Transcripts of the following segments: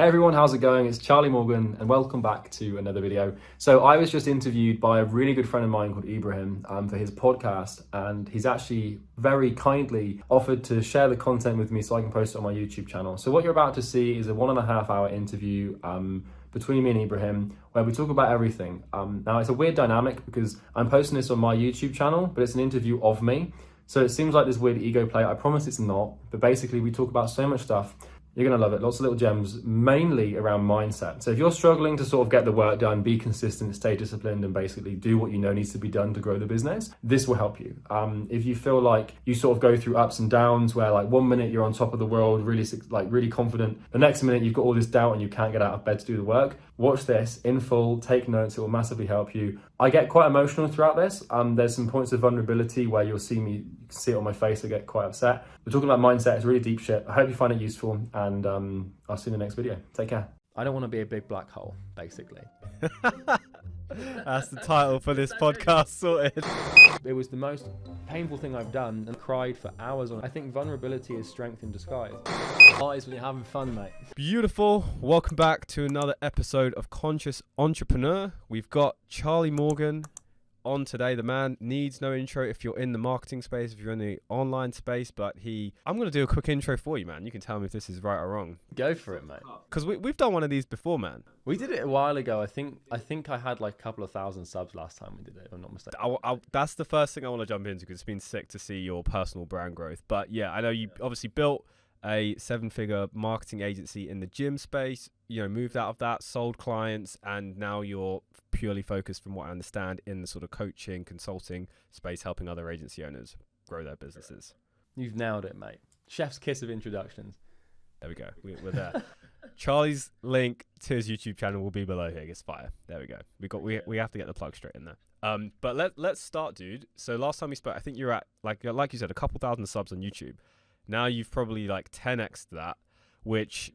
Hey everyone, how's it going? It's Charlie Morgan and welcome back to another video. So I was just interviewed by a really good friend of mine called Ibrahim for his podcast, and he's actually very kindly offered to share the content with me so I can post it on my YouTube channel. So what you're about to see is a 1.5 hour interview between me and Ibrahim where we talk about everything. Now it's a weird dynamic because I'm posting this on my YouTube channel, but it's an interview of me. So it seems like this weird ego play. I promise it's not, but basically we talk about so much stuff. You're going to love it. Lots of little gems, mainly around mindset. So if you're struggling to sort of get the work done, be consistent, stay disciplined, and basically do what you know needs to be done to grow the business, this will help you. If you feel like you sort of go through ups and downs where like 1 minute you're on top of the world, really confident, the next minute you've got all this doubt and you can't get out of bed to do the work, watch this in full, take notes, it will massively help you. I get quite emotional throughout this. There's some points of vulnerability where you'll see me, you can see it on my face, I get quite upset. We're talking about mindset, it's really deep shit. I hope you find it useful, and I'll see you in the next video. Take care. I don't want to be a big black hole, basically. That's the title for this podcast sorted. It was the most painful thing I've done and cried for hours on. I think vulnerability is strength in disguise. Lies when you're having fun, mate. Beautiful. Welcome back to another episode of Conscious Entrepreneur. We've got Charlie Morgan on today. The man needs no intro if you're in the marketing space, if you're in the online space, but I'm going to do a quick intro for you, man. You can tell me if this is right or wrong. Go for it, mate. Because we've done one of these before, man. We did it a while ago. I think I had like a couple of thousand subs last time we did it, if I'm not mistaken. That's the first thing I want to jump into because it's been sick to see your personal brand growth. But yeah, I know you obviously built a 7-figure marketing agency in the gym space, moved out of that, sold clients, and now you're purely focused, from what I understand, in the sort of coaching, consulting space, helping other agency owners grow their businesses. You've nailed it, mate. Chef's kiss of introductions. There we go. We're there. Charlie's link to his YouTube channel will be below here. It's fire. There we go. We have to get the plug straight in there. But let's start, dude. So last time we spoke, I think you're at like you said, a couple thousand subs on YouTube. Now you've probably like 10x that, which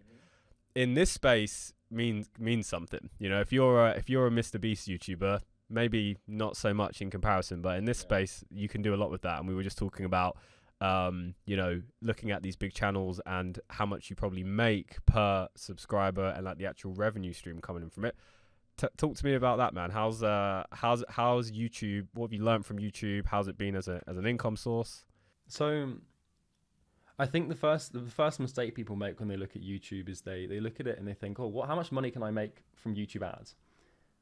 in this space means something. If you're a Mr. Beast YouTuber, maybe not so much in comparison, but in this space you can do a lot with that. And we were just talking about looking at these big channels and how much you probably make per subscriber and like the actual revenue stream coming in from it. Talk to me about that, man. How's YouTube? What have you learned from YouTube? How's it been as an income source? So I think the first mistake people make when they look at YouTube is they look at it and they think, how much money can I make from YouTube ads?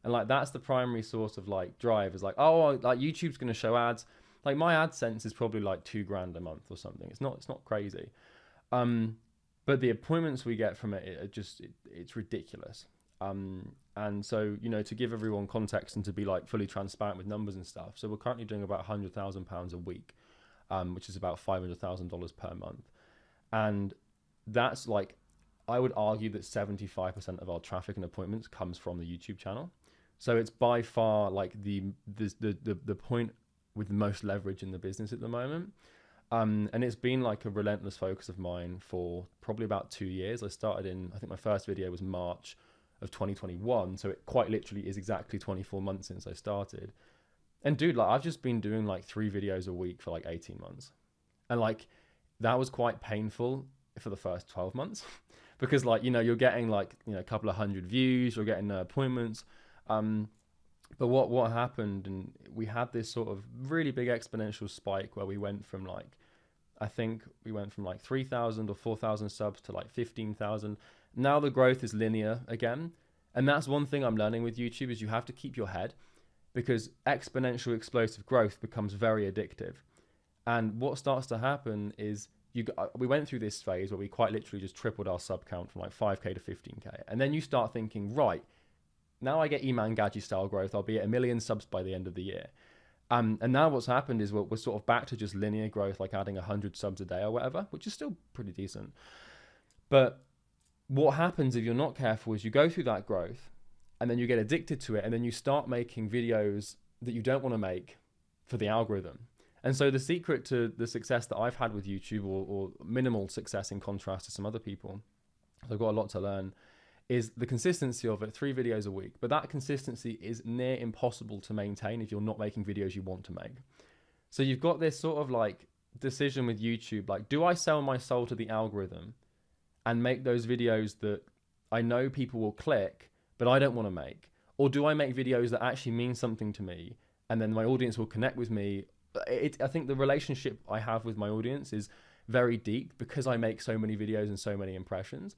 And like that's the primary source of like drive, is like, like YouTube's going to show ads. Like my AdSense is probably like $2,000 a month or something. It's not crazy. But the appointments we get from it are it's ridiculous. And so, to give everyone context and to be like fully transparent with numbers and stuff. So we're currently doing about £100,000 a week, which is about $500,000 per month. And that's like, I would argue that 75% of our traffic and appointments comes from the YouTube channel. So it's by far like the point with the most leverage in the business at the moment. And it's been like a relentless focus of mine for probably about 2 years. I think my first video was March of 2021. So it quite literally is exactly 24 months since I started. And dude, like I've just been doing like 3 videos a week for like 18 months. And like, that was quite painful for the first 12 months because like, you're getting like, a couple of hundred views, you're getting appointments. But what happened, and we had this sort of really big exponential spike where we went from like, I think we went from like 3,000 or 4,000 subs to like 15,000. Now the growth is linear again. And that's one thing I'm learning with YouTube is you have to keep your head, because exponential explosive growth becomes very addictive. And what starts to happen is we went through this phase where we quite literally just tripled our sub count from like 5K to 15K. And then you start thinking, right, now I get Iman Gadji style growth. I'll be at 1 million subs by the end of the year. And now what's happened is we're sort of back to just linear growth, like adding 100 subs a day or whatever, which is still pretty decent. But what happens if you're not careful is you go through that growth and then you get addicted to it, and then you start making videos that you don't want to make for the algorithm. And so the secret to the success that I've had with YouTube, or minimal success in contrast to some other people, I've got a lot to learn, is the consistency of it, 3 videos a week. But that consistency is near impossible to maintain if you're not making videos you want to make. So you've got this sort of like decision with YouTube, like, do I sell my soul to the algorithm and make those videos that I know people will click, but I don't want to make? Or do I make videos that actually mean something to me, and then my audience will connect with me? I think the relationship I have with my audience is very deep because I make so many videos and so many impressions.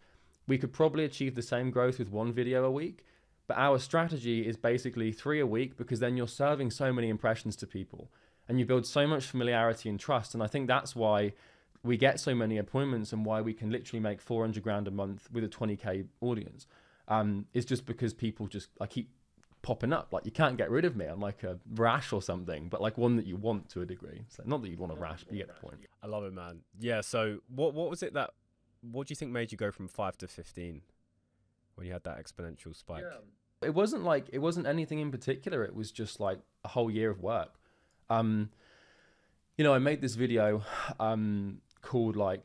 We could probably achieve the same growth with one video a week, but our strategy is basically 3 a week, because then you're serving so many impressions to people and you build so much familiarity and trust. And I think that's why we get so many appointments and why we can literally make 400 grand a month with a 20k audience. It's just because people I keep popping up. Like, you can't get rid of me. I'm like a rash or something, but like one that you want to a degree. So not that you want a rash, but you get the point. I love it, man. Yeah. So what was it what do you think made you go from 5 to 15 when you had that exponential spike? Yeah. It wasn't anything in particular. It was just like a whole year of work. I made this video called how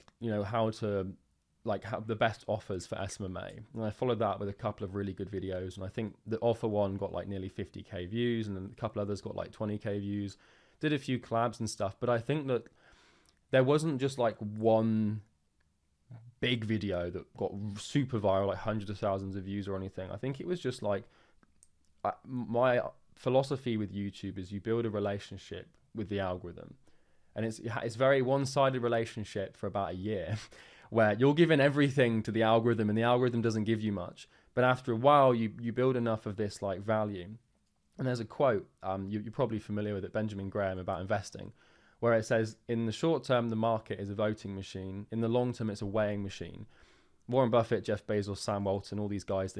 the best offers for SMMA, and I followed that with a couple of really good videos, and I think the offer one got like nearly 50k views, and then a couple others got like 20k views. Did a few collabs and stuff, but I think that there wasn't just like one big video that got super viral, like hundreds of thousands of views or anything. I think it was just like my philosophy with YouTube is you build a relationship with the algorithm, and it's very one-sided relationship for about a year where you're giving everything to the algorithm and the algorithm doesn't give you much, but after a while you build enough of this like value. And there's a quote, you're probably familiar with it, Benjamin Graham, about investing, where it says, in the short term the market is a voting machine, in the long term it's a weighing machine. Warren Buffett, Jeff Bezos, Sam Walton, all these guys,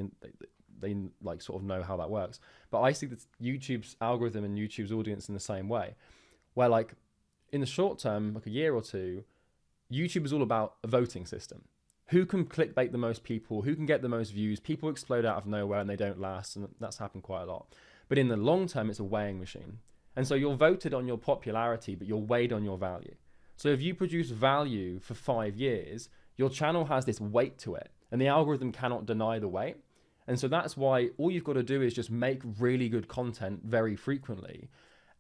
they like sort of know how that works. But I see that YouTube's algorithm and YouTube's audience in the same way, where like in the short term, like a year or two, YouTube is all about a voting system. Who can clickbait the most people? Who can get the most views? People explode out of nowhere and they don't last, and that's happened quite a lot. But in the long term, it's a weighing machine. And so you're voted on your popularity, but you're weighed on your value. So if you produce value for 5 years, your channel has this weight to it, and the algorithm cannot deny the weight. And so that's why all you've got to do is just make really good content very frequently,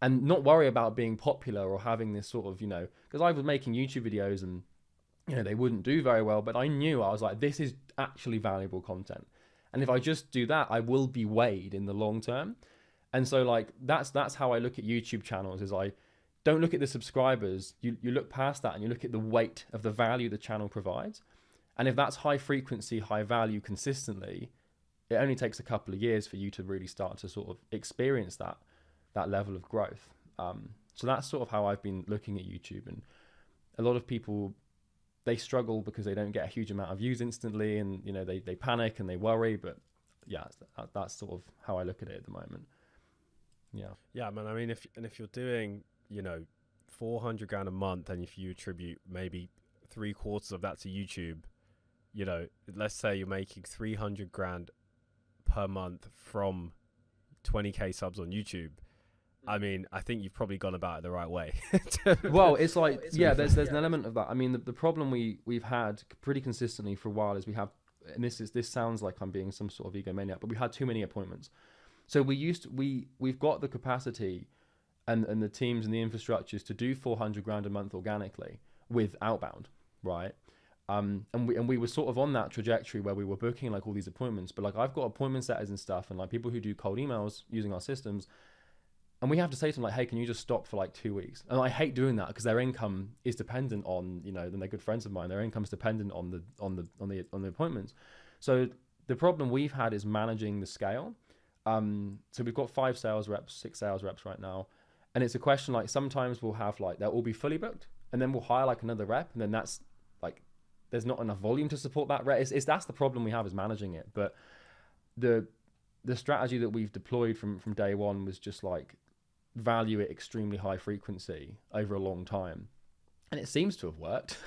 and not worry about being popular or having this sort of, because I was making YouTube videos and, they wouldn't do very well, but I knew, I was like, this is actually valuable content. And if I just do that, I will be weighed in the long term. And so like, that's how I look at YouTube channels, is I don't look at the subscribers. You look past that and you look at the weight of the value the channel provides. And if that's high frequency, high value consistently, it only takes a couple of years for you to really start to sort of experience that level of growth. So that's sort of how I've been looking at YouTube. And a lot of people, they struggle because they don't get a huge amount of views instantly, and they panic and they worry. But yeah, that's sort of how I look at it at the moment. Yeah, man. I mean, if you're doing 400 grand a month, and if you attribute maybe 3/4 of that to YouTube, let's say you're making 300 grand per month from 20k subs on YouTube. I mean, I think you've probably gone about it the right way. Well, it's like, there's an element of that. I mean, the problem we've had pretty consistently for a while is we have, and this sounds like I'm being some sort of egomaniac, but we had too many appointments. So we've got the capacity and the teams and the infrastructures to do 400 grand a month organically with outbound, right? And we were sort of on that trajectory where we were booking like all these appointments, but like I've got appointment setters and stuff, and like people who do cold emails using our systems, and we have to say to them like, hey, can you just stop for like 2 weeks? And I hate doing that because their income is dependent on, and they're good friends of mine, their income's dependent on the appointments. So the problem we've had is managing the scale. So we've got 5 sales reps, 6 sales reps right now. And it's a question, like sometimes we'll have like, they'll all be fully booked, and then we'll hire like another rep, and then that's like, there's not enough volume to support that rep. That's the problem we have, is managing it. But the strategy that we've deployed from day one was just like, value it extremely high frequency over a long time, and it seems to have worked.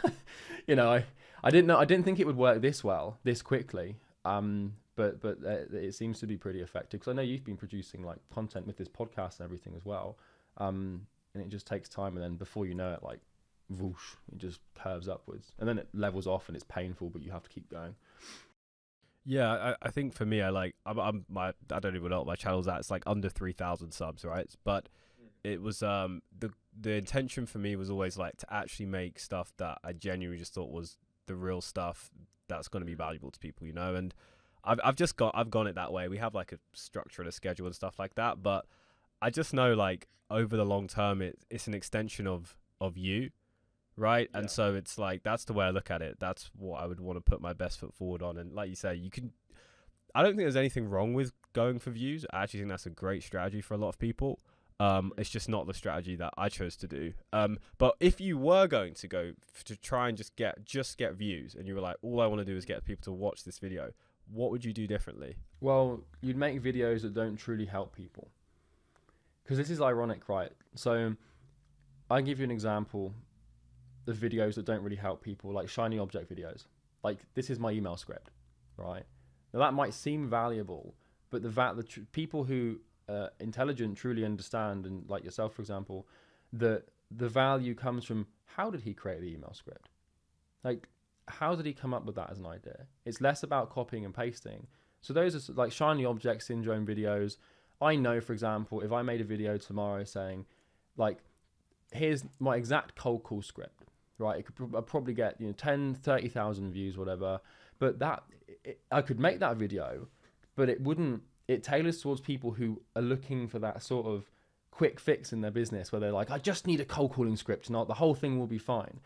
I didn't think it would work this well, this quickly, but it seems to be pretty effective, because I know you've been producing like content with this podcast and everything as well, and it just takes time, and then before you know it, like whoosh, it just curves upwards, and then it levels off and it's painful, but you have to keep going. Yeah, I think for me, I don't even know what my channel's at. It's like under 3,000 subs, right? But it was the intention for me was always like to actually make stuff that I genuinely just thought was the real stuff that's going to be valuable to people, And I've gone it that way. We have like a structure and a schedule and stuff like that, but I just know like over the long term, it's an extension of you, right? Yeah. And so it's like that's the way I look at it. That's what I would want to put my best foot forward on. And like you say, you can. I don't think there's anything wrong with going for views. I actually think that's a great strategy for a lot of people. It's just not the strategy that I chose to do. But if you were going to go to try and just get views, and you were like, all I want to do is get people to watch this video, what would you do differently? Well, you'd make videos that don't truly help people. Because this is ironic, right? So I'll give you an example of videos that don't really help people, like shiny object videos. Like, this is my email script, right? Now that might seem valuable, but people who intelligent truly understand, and like yourself, for example, that the value comes from how did he create the email script? Like, how did he come up with that as an idea? It's less about copying and pasting. So those are like shiny object syndrome videos. I know, for example, if I made a video tomorrow saying, like, here's my exact cold call script, right? It could I'd probably get 10, 30,000 views, whatever. But I could make that video, but it tailors towards people who are looking for that sort of quick fix in their business, where they're like, I just need a cold calling script, and the whole thing will be fine.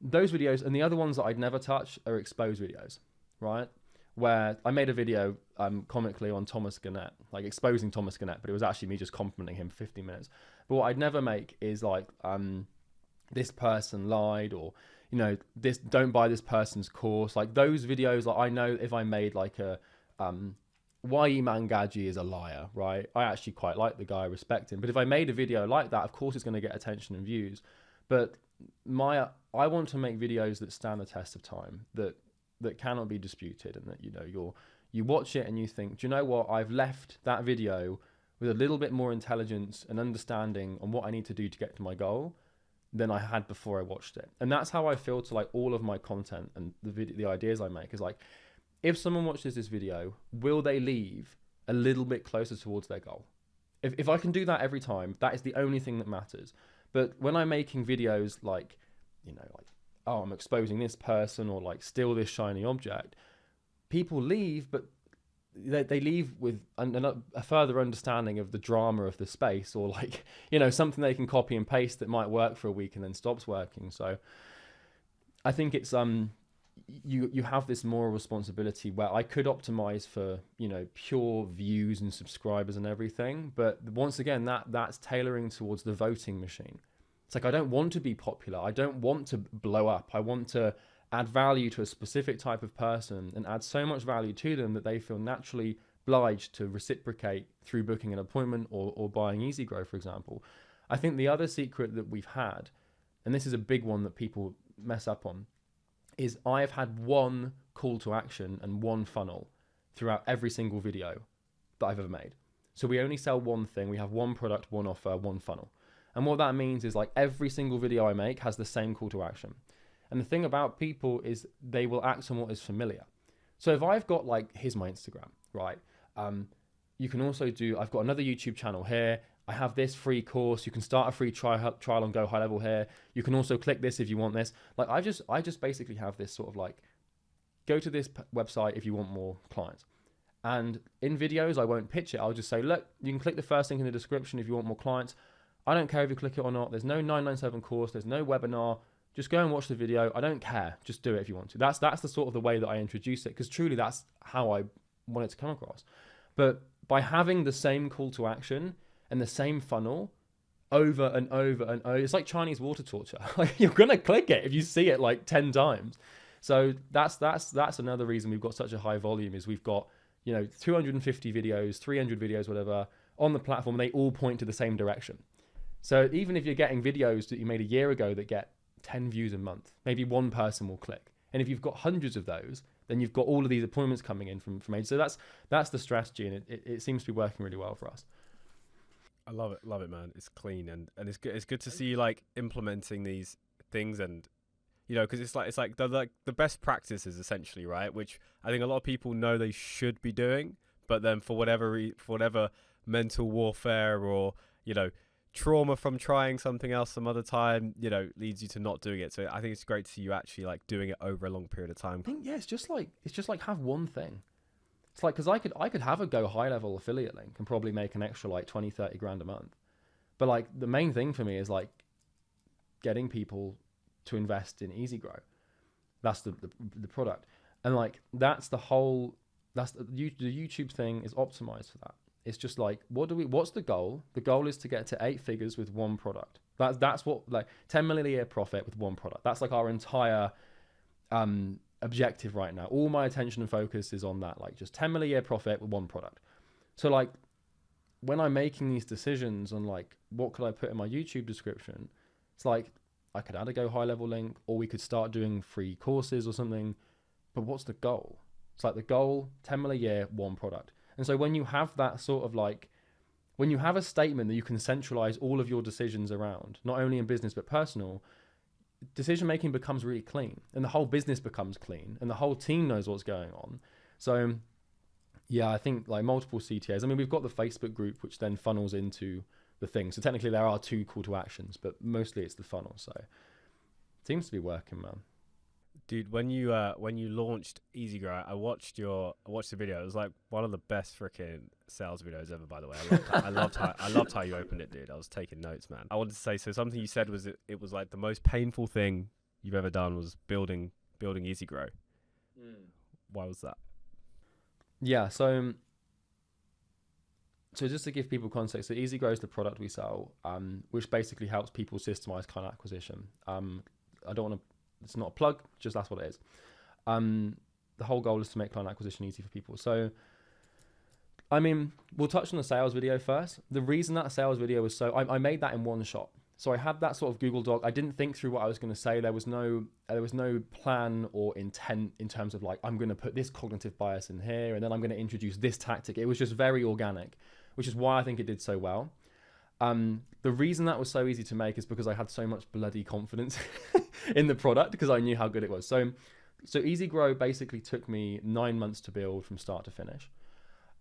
Those videos, and the other ones that I'd never touch, are exposed videos, right? Where I made a video comically on Thomas Gannett, like exposing Thomas Gannett, but it was actually me just complimenting him for 15 minutes. But what I'd never make is like, this person lied, or this, don't buy this person's course. Like those videos, like I know if I made like a why Iman Gadji is a liar, right? I actually quite like the guy, I respect him. But if I made a video like that, of course it's going to get attention and views. But I want to make videos that stand the test of time, that cannot be disputed, and that you watch it and you think, do you know what? I've left that video with a little bit more intelligence and understanding on what I need to do to get to my goal than I had before I watched it. And that's how I feel to like all of my content and the ideas I make, is like, if someone watches this video, will they leave a little bit closer towards their goal? If I can do that every time, that is the only thing that matters. But when I'm making videos like, like, oh, I'm exposing this person, or like steal this shiny object, people leave, but they leave with a further understanding of the drama of the space, or like, something they can copy and paste that might work for a week and then stops working. So I think it's, you have this moral responsibility where I could optimize for, pure views and subscribers and everything. But once again, that's tailoring towards the voting machine. It's like, I don't want to be popular. I don't want to blow up. I want to add value to a specific type of person, and add so much value to them that they feel naturally obliged to reciprocate through booking an appointment or buying EasyGrow, for example. I think the other secret that we've had, and this is a big one that people mess up on, is I've had one call to action and one funnel throughout every single video that I've ever made. So we only sell one thing. We have one product, one offer, one funnel. And what that means is like every single video I make has the same call to action. And the thing about people is they will act on what is familiar. So if I've got like, here's my Instagram, right? You can also I've got another YouTube channel here. I have this free course. You can start a free trial and go high level here. You can also click this if you want this. Like I just basically have this sort of like, go to this website if you want more clients. And in videos, I won't pitch it. I'll just say, look, you can click the first link in the description if you want more clients. I don't care if you click it or not. There's no 997 course. There's no webinar. Just go and watch the video. I don't care. Just do it if you want to. That's the sort of the way that I introduce it, because truly that's how I want it to come across. But by having the same call to action and the same funnel over and over and over, it's like Chinese water torture. Like you're gonna click it if you see it like 10 times. So that's another reason we've got such a high volume, is we've got 250 videos, 300 videos, whatever, on the platform. They all point to the same direction. So even if you're getting videos that you made a year ago that get 10 views a month, maybe one person will click. And if you've got hundreds of those, then you've got all of these appointments coming in from age. So that's the strategy, and it seems to be working really well for us. I love it, man. It's clean, and it's good. It's good to see you like implementing these things, and because it's like the best practices essentially, right? Which I think a lot of people know they should be doing, but then for whatever mental warfare or trauma from trying something else some other time, leads you to not doing it. So I think it's great to see you actually like doing it over a long period of time. I think it's just like have one thing. It's like, because I could have a go high level affiliate link and probably make an extra like 20, 30 grand a month. But like the main thing for me is like getting people to invest in Easy Grow. That's the product. And like, that's the YouTube thing is optimized for that. It's just like, what's the goal? The goal is to get to 8 figures with one product. That's what, like 10 million a year profit with one product. That's like our entire objective right now. All my attention and focus is on that, like just 10 million a year profit with one product. So like when I'm making these decisions on like, what could I put in my YouTube description? It's like, I could add a go high level link, or we could start doing free courses or something. But what's the goal? It's like the goal, 10 million a year, one product. And so when you have that sort of like, when you have a statement that you can centralize all of your decisions around, not only in business, but personal, decision making becomes really clean, and the whole business becomes clean, and the whole team knows what's going on. So yeah, I think like multiple CTAs. I mean, we've got the Facebook group, which then funnels into the thing. So technically there are 2 call to actions, but mostly it's the funnel. So it seems to be working, man. Dude, when you launched Easy Grow, I watched the video. It was like one of the best freaking sales videos ever, by the way. I loved how you opened it, dude. I was taking notes, man. I wanted to say, so something you said was it was like the most painful thing you've ever done was building Easy Grow. Why was that? Yeah, so just to give people context, so Easy Grow is the product we sell, which basically helps people systemize client acquisition. I don't want to, it's not a plug, just that's what it is. The whole goal is to make client acquisition easy for people. So, I mean, we'll touch on the sales video first. The reason that sales video was I made that in one shot. So I had that sort of Google Doc. I didn't think through what I was going to say. There was no plan or intent in terms of like, I'm going to put this cognitive bias in here, and then I'm going to introduce this tactic. It was just very organic, which is why I think it did so well. The reason that was so easy to make is because I had so much bloody confidence in the product, because I knew how good it was. So Easy Grow basically took me 9 months to build from start to finish.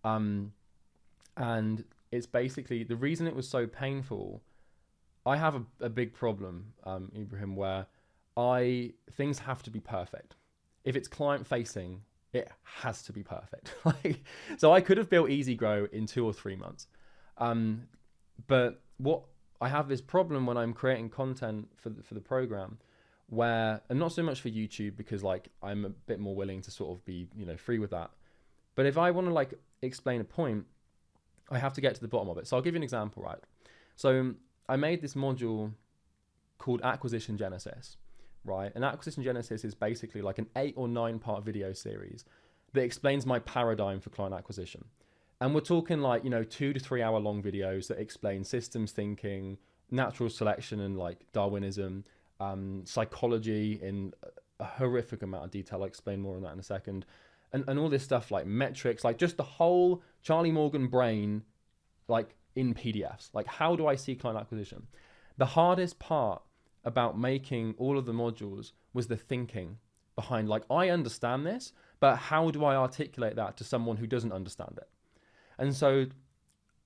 And it's basically, the reason it was so painful, I have a big problem, Ibrahim, where things have to be perfect. If it's client facing, it has to be perfect. So I could have built Easy Grow in 2 or 3 months. But what I have this problem when I'm creating content for the program, where, and not so much for YouTube, because like I'm a bit more willing to sort of be, free with that. But if I want to like explain a point, I have to get to the bottom of it. So I'll give you an example, right? So I made this module called Acquisition Genesis, right? And Acquisition Genesis is basically like an 8 or 9 part video series that explains my paradigm for client acquisition. And we're talking like, 2 to 3 hour long videos that explain systems thinking, natural selection and like Darwinism, psychology in a horrific amount of detail. I'll explain more on that in a second. And all this stuff like metrics, like just the whole Charlie Morgan brain, like in PDFs. Like, how do I see client acquisition? The hardest part about making all of the modules was the thinking behind, like, I understand this, but how do I articulate that to someone who doesn't understand it? And so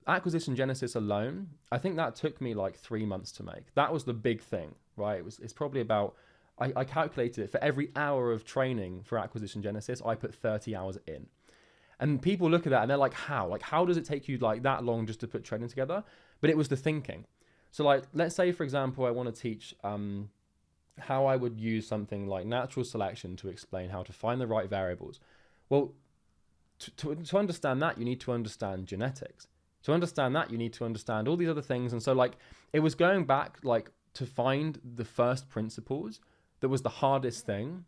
Acquisition Genesis alone, I think that took me like 3 months to make. That was the big thing, right? It's probably about, I calculated it, for every hour of training for Acquisition Genesis, I put 30 hours in. And people look at that and they're like, how? Like, how does it take you like that long just to put training together? But it was the thinking. So like, let's say, for example, I want to teach how I would use something like natural selection to explain how to find the right variables. Well, to understand that, you need to understand genetics. To understand that, you need to understand all these other things. And so like, it was going back like to find the first principles that was the hardest thing.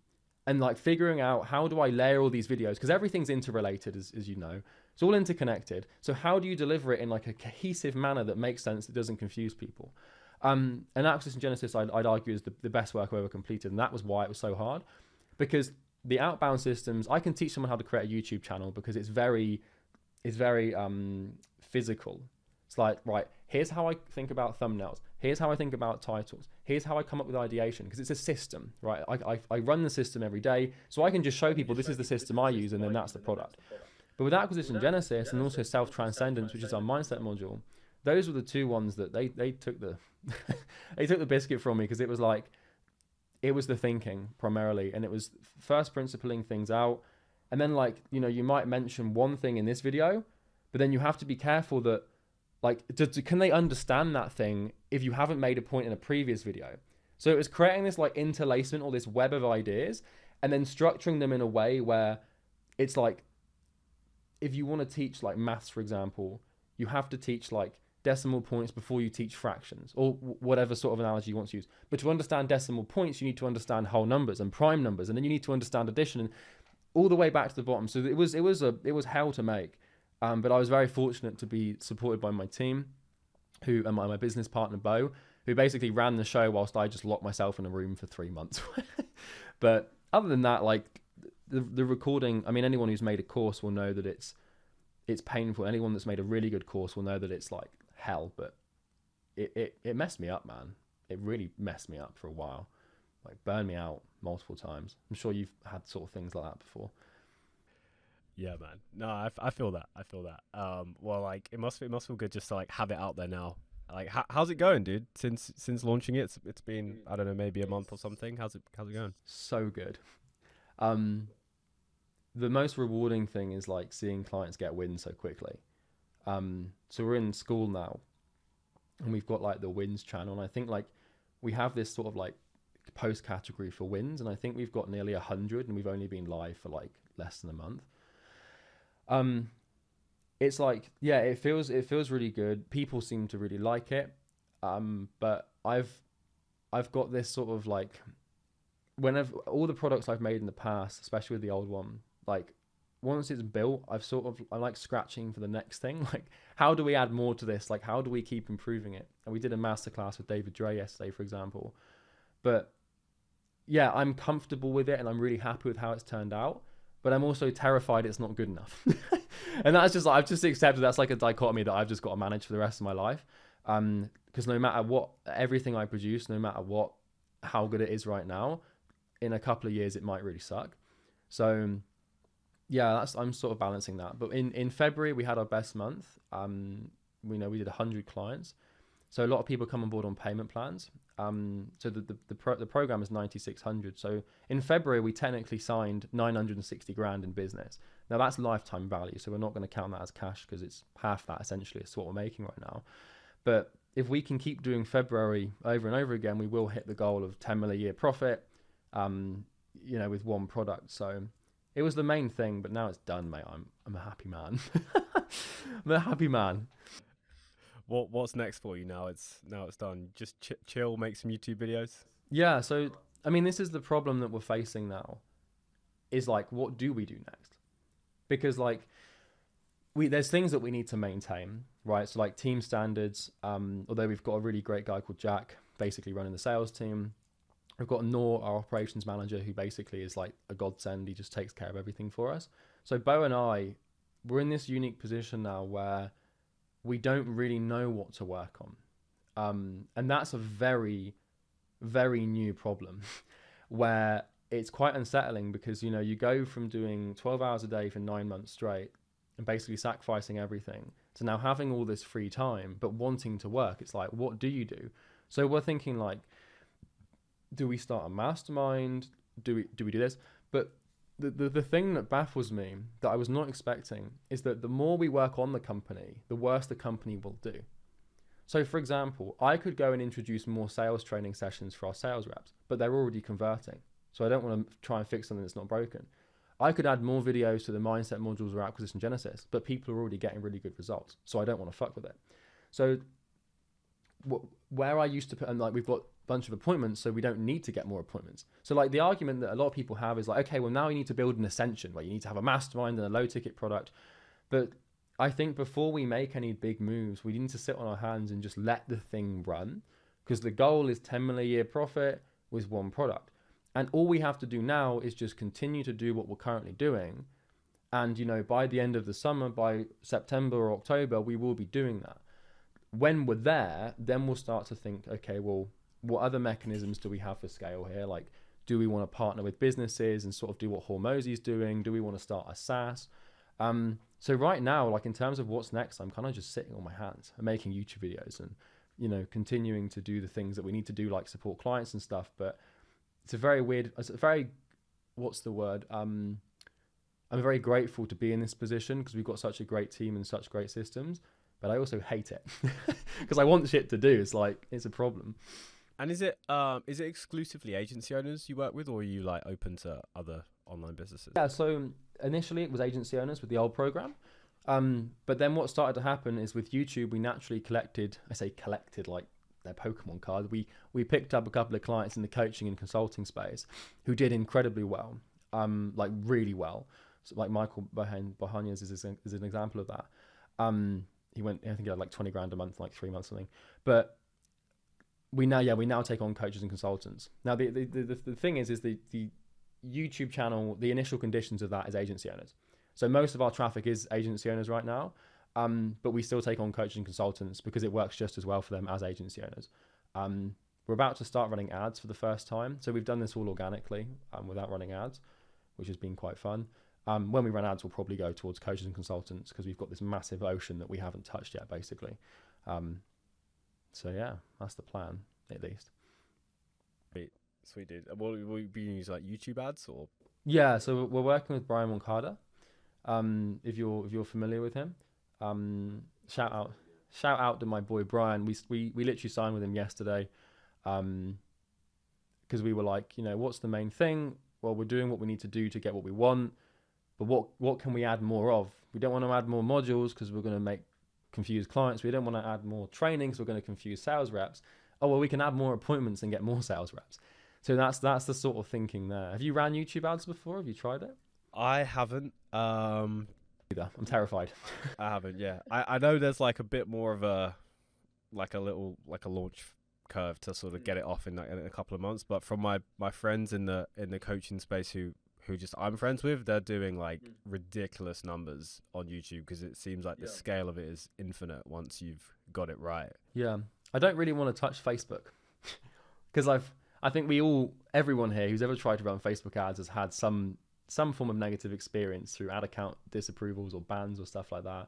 And like figuring out, how do I layer all these videos? Because everything's interrelated, as you know. It's all interconnected. So how do you deliver it in like a cohesive manner that makes sense, that doesn't confuse people? And Acquisition Genesis, I'd argue, is the best work I've ever completed. And that was why it was so hard. Because the outbound systems, I can teach someone how to create a YouTube channel because it's very physical. It's like, right, here's how I think about thumbnails. Here's how I think about titles. Here's how I come up with ideation, because it's a system, right? I run the system every day, so I can just show people this is the system I use, and then that's the product. But with Acquisition Genesis and also Self-Transcendence, which is our mindset module, those were the 2 ones that they took the they took the biscuit from me, because it was like, it was the thinking primarily, and it was first principling things out. And then like, you know, you might mention one thing in this video, but then you have to be careful that like, can they understand that thing if you haven't made a point in a previous video? So it was creating this like interlacement or this web of ideas and then structuring them in a way where it's like, if you want to teach like maths, for example, you have to teach like decimal points before you teach fractions or whatever sort of analogy you want to use. But to understand decimal points, you need to understand whole numbers and prime numbers, and then you need to understand addition and all the way back to the bottom. So it was hell to make. But I was very fortunate to be supported by my team, who and my business partner Bo, who basically ran the show whilst I just locked myself in a room for 3 months. But other than that, like the recording, I mean, anyone who's made a course will know that it's painful. Anyone that's made a really good course will know that it's like hell, but it messed me up, man. It really messed me up for a while, like burned me out multiple times. I'm sure you've had sort of things like that before. Yeah, man. No, I feel that. I feel that. Well, like it must feel good just to like have it out there now. Like, how's it going, dude? Since launching it, it's been, I don't know, maybe a month or something. How's it going? So good. The most rewarding thing is like seeing clients get wins so quickly. So we're in school now, and we've got like the wins channel, and I think like we have this sort of like post category for wins, and I think we've got nearly 100, and we've only been live for like less than a month. It's like, yeah, it feels really good. People seem to really like it. But I've got this sort of like, whenever all the products I've made in the past, especially with the old one, like once it's built, I'm like scratching for the next thing. Like, how do we add more to this? Like, how do we keep improving it? And we did a masterclass with David Dre yesterday, for example. But yeah, I'm comfortable with it and I'm really happy with how it's turned out. But I'm also terrified it's not good enough. And that's just like, I've just accepted that's like a dichotomy that I've just got to manage for the rest of my life. Because no matter what, everything I produce, no matter what, how good it is right now, in a couple of years, it might really suck. So yeah, I'm sort of balancing that. But in February, we had our best month. We did 100 clients. So a lot of people come on board on payment plans. So the program is 9,600. So in February, we technically signed 960 grand in business. Now that's lifetime value. So we're not going to count that as cash because it's half that essentially. It's what we're making right now. But if we can keep doing February over and over again, we will hit the goal of 10 million a year profit, with one product. So it was the main thing, but now it's done, mate. I'm a happy man. I'm a happy man. What's next for you now? It's done. Just chill, make some YouTube videos. Yeah. So I mean, this is the problem that we're facing now. Is like, what do we do next? Because like, there's things that we need to maintain, right? So like team standards. Although we've got a really great guy called Jack, basically running the sales team. We've got Nor, our operations manager, who basically is like a godsend. He just takes care of everything for us. So Bo and I, we're in this unique position now where we don't really know what to work on. And that's a very, very new problem where it's quite unsettling because, you go from doing 12 hours a day for 9 months straight and basically sacrificing everything to now having all this free time, but wanting to work. It's like, what do you do? So we're thinking like, do we start a mastermind? Do we do this? But the thing that baffles me that I was not expecting is that the more we work on the company, the worse the company will do. So for example, I could go and introduce more sales training sessions for our sales reps, but they're already converting. So I don't want to try and fix something that's not broken. I could add more videos to the mindset modules or acquisition genesis, but people are already getting really good results. So I don't want to fuck with it. So where I used to put, and like we've got bunch of appointments, so we don't need to get more appointments. So like the argument that a lot of people have is like, okay, well now you need to build an ascension where you need to have a mastermind and a low ticket product. But I think before we make any big moves, we need to sit on our hands and just let the thing run, because the goal is 10 million a year profit with one product. And all we have to do now is just continue to do what we're currently doing. And by the end of the summer, by September or October, we will be doing that. When we're there, then we'll start to think, okay, well, what other mechanisms do we have for scale here? Like, do we want to partner with businesses and sort of do what Hormozy's doing? Do we want to start a SaaS? So right now, like in terms of what's next, I'm kind of just sitting on my hands and making YouTube videos and, continuing to do the things that we need to do, like support clients and stuff. But it's a very weird, what's the word? I'm very grateful to be in this position because we've got such a great team and such great systems, but I also hate it because I want shit to do. It's like, it's a problem. And is it exclusively agency owners you work with, or are you like open to other online businesses? Yeah, so initially it was agency owners with the old program. But then what started to happen is with YouTube, we naturally collected like their Pokemon card. We picked up a couple of clients in the coaching and consulting space who did incredibly well, like really well. So like Michael Bahanias is an example of that. He went, I think he had like 20 grand a month, like 3 months or something. But we now take on coaches and consultants. Now the thing is the YouTube channel, the initial conditions of that is agency owners. So most of our traffic is agency owners right now, but we still take on coaches and consultants because it works just as well for them as agency owners. We're about to start running ads for the first time. So we've done this all organically without running ads, which has been quite fun. When we run ads, we'll probably go towards coaches and consultants because we've got this massive ocean that we haven't touched yet, basically. So yeah, that's the plan, at least. Sweet dude. Will we be using like YouTube ads or? Yeah, so we're working with Brian Moncada. If you're familiar with him, shout out to my boy Brian. We literally signed with him yesterday, because we were like, what's the main thing? Well, we're doing what we need to do to get what we want, but what can we add more of? We don't want to add more modules because we're going to confuse clients. We don't want to add more trainings. We're going to confuse sales reps. Oh well, we can add more appointments and get more sales reps. So that's the sort of thinking there. Have you ran YouTube ads before? Have you tried it? I haven't. I'm terrified. I haven't. Yeah, I know there's like a bit more of a launch curve to sort of get it off in a couple of months. But from my friends in the coaching space who just I'm friends with, they're doing like ridiculous numbers on YouTube because it seems like the scale of it is infinite once you've got it right. Yeah, I don't really want to touch Facebook because I think everyone here who's ever tried to run Facebook ads has had some form of negative experience through ad account disapprovals or bans or stuff like that.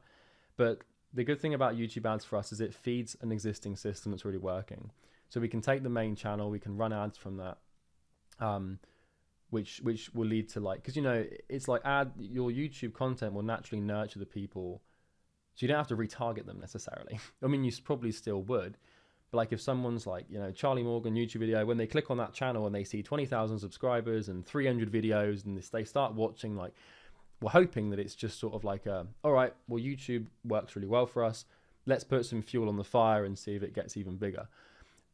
But the good thing about YouTube ads for us is it feeds an existing system that's already working. So we can take the main channel, we can run ads from that, which will lead to because it's like your YouTube content will naturally nurture the people, so you don't have to retarget them necessarily. I mean, you probably still would. But like if someone's like, Charlie Morgan YouTube video, when they click on that channel and they see 20,000 subscribers and 300 videos and they start watching, we're hoping that it's just sort of like, all right, well, YouTube works really well for us. Let's put some fuel on the fire and see if it gets even bigger.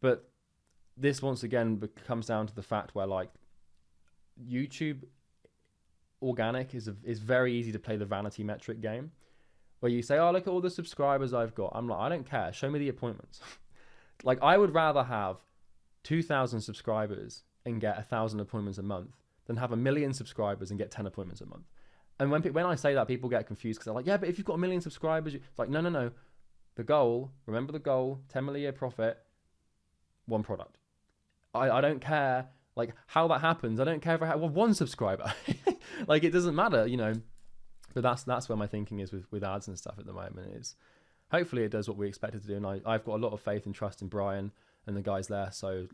But this once again comes down to the fact where YouTube organic is very easy to play the vanity metric game where you say, oh, look at all the subscribers I've got. I'm like, I don't care. Show me the appointments. I would rather have 2,000 subscribers and get 1,000 appointments a month than have 1 million subscribers and get 10 appointments a month. And when I say that, people get confused because they're like, yeah, but if you've got 1 million subscribers, it's like, no. The goal, remember the goal, 10 million a year profit, one product. I don't care how that happens. I don't care if I have one subscriber. It doesn't matter, But that's where my thinking is with ads and stuff at the moment is. Hopefully it does what we expect it to do, and I've got a lot of faith and trust in Brian and the guys there, so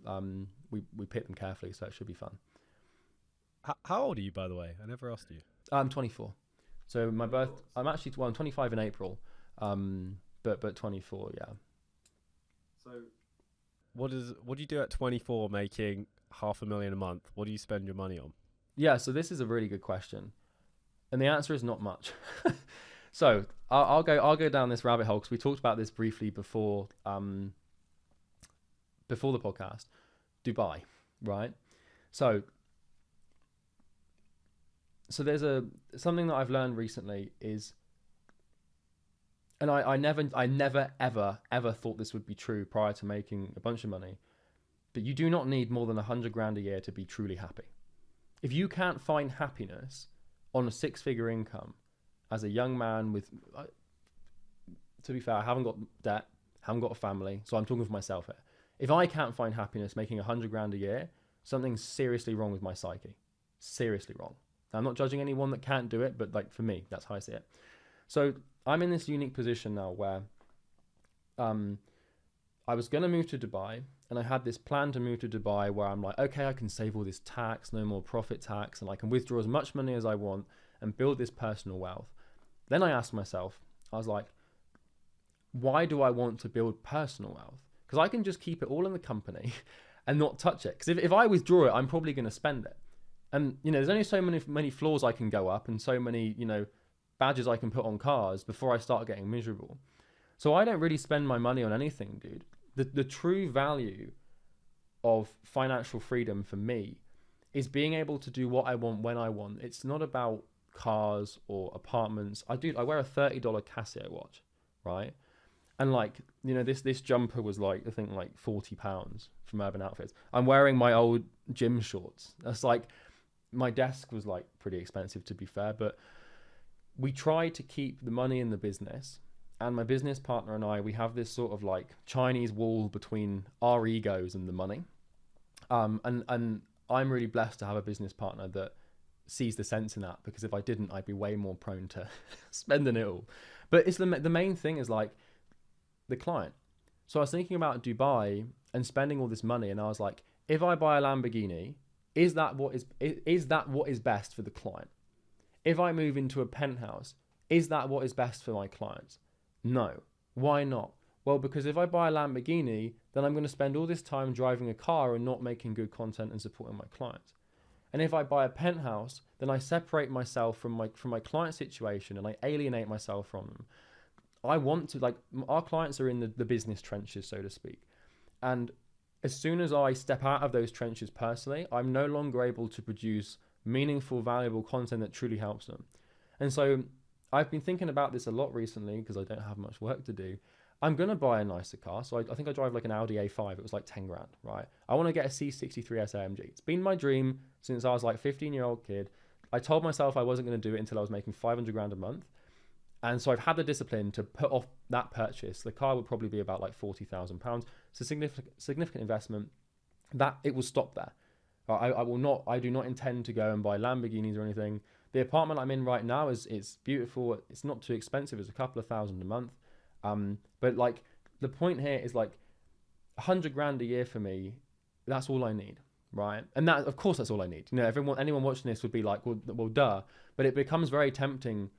we pick them carefully, so it should be fun. How old are you, by the way? I never asked you. I'm 24. So I'm 25 in April, but 24, yeah. So what do you do at 24 making $500,000 a month? What do you spend your money on? Yeah, so this is a really good question, and the answer is not much. So I'll go down this rabbit hole because we talked about this briefly before the podcast. Dubai, right? So there's something that I've learned recently is, and I never ever thought this would be true prior to making a bunch of money, but you do not need more than 100 grand a year to be truly happy. If you can't find happiness on a 6-figure income as a young man to be fair, I haven't got debt, haven't got a family, so I'm talking for myself here. If I can't find happiness making 100 grand a year, something's seriously wrong with my psyche. Seriously wrong. Now, I'm not judging anyone that can't do it, but for me, that's how I see it. So I'm in this unique position now where I was going to move to Dubai, and I had this plan to move to Dubai where I'm like, okay, I can save all this tax, no more profit tax, and I can withdraw as much money as I want and build this personal wealth. Then I asked myself, I was like, why do I want to build personal wealth? Because I can just keep it all in the company and not touch it. Because if I withdraw it, I'm probably going to spend it. And, there's only so many floors I can go up and so many, badges I can put on cars before I start getting miserable. So I don't really spend my money on anything, dude. The true value of financial freedom for me is being able to do what I want when I want. It's not about cars or apartments. I wear a $30 Casio watch, right? And like, this jumper was like, I think like £40 from Urban Outfitters. I'm wearing my old gym shorts. That's like, my desk was like pretty expensive, to be fair, but we try to keep the money in the business. And my business partner and I, we have this sort of like Chinese wall between our egos and the money. And I'm really blessed to have a business partner that sees the sense in that, because if I didn't, I'd be way more prone to spending it all. But it's the main thing is like the client. So I was thinking about Dubai and spending all this money, and I was like, if I buy a Lamborghini, is that what is best for the client? If I move into a penthouse, is that what is best for my clients? No. Why not? Well, because if I buy a Lamborghini, then I'm going to spend all this time driving a car and not making good content and supporting my clients. And if I buy a penthouse, then I separate myself from my client situation and I alienate myself from them. I want to, like, our clients are in the business trenches, so to speak. And as soon as I step out of those trenches personally, I'm no longer able to produce meaningful, valuable content that truly helps them. And so I've been thinking about this a lot recently because I don't have much work to do. I'm going to buy a nicer car. So I think I drive like an Audi A5. It was like 10 grand, right? I want to get a C63S AMG. It's been my dream since I was like 15-year-old kid. I told myself I wasn't going to do it until I was making 500 grand a month. And so I've had the discipline to put off that purchase. The car would probably be about like £40,000. It's a significant investment. That it will stop there. I do not intend to go and buy Lamborghinis or anything. The apartment I'm in right now is beautiful. It's not too expensive. It's a couple of $1,000 a month. But like the point here is like 100 grand a year for me. That's all I need, right? And that, of course, that's all I need. Anyone watching this would be like, well, duh. But it becomes very tempting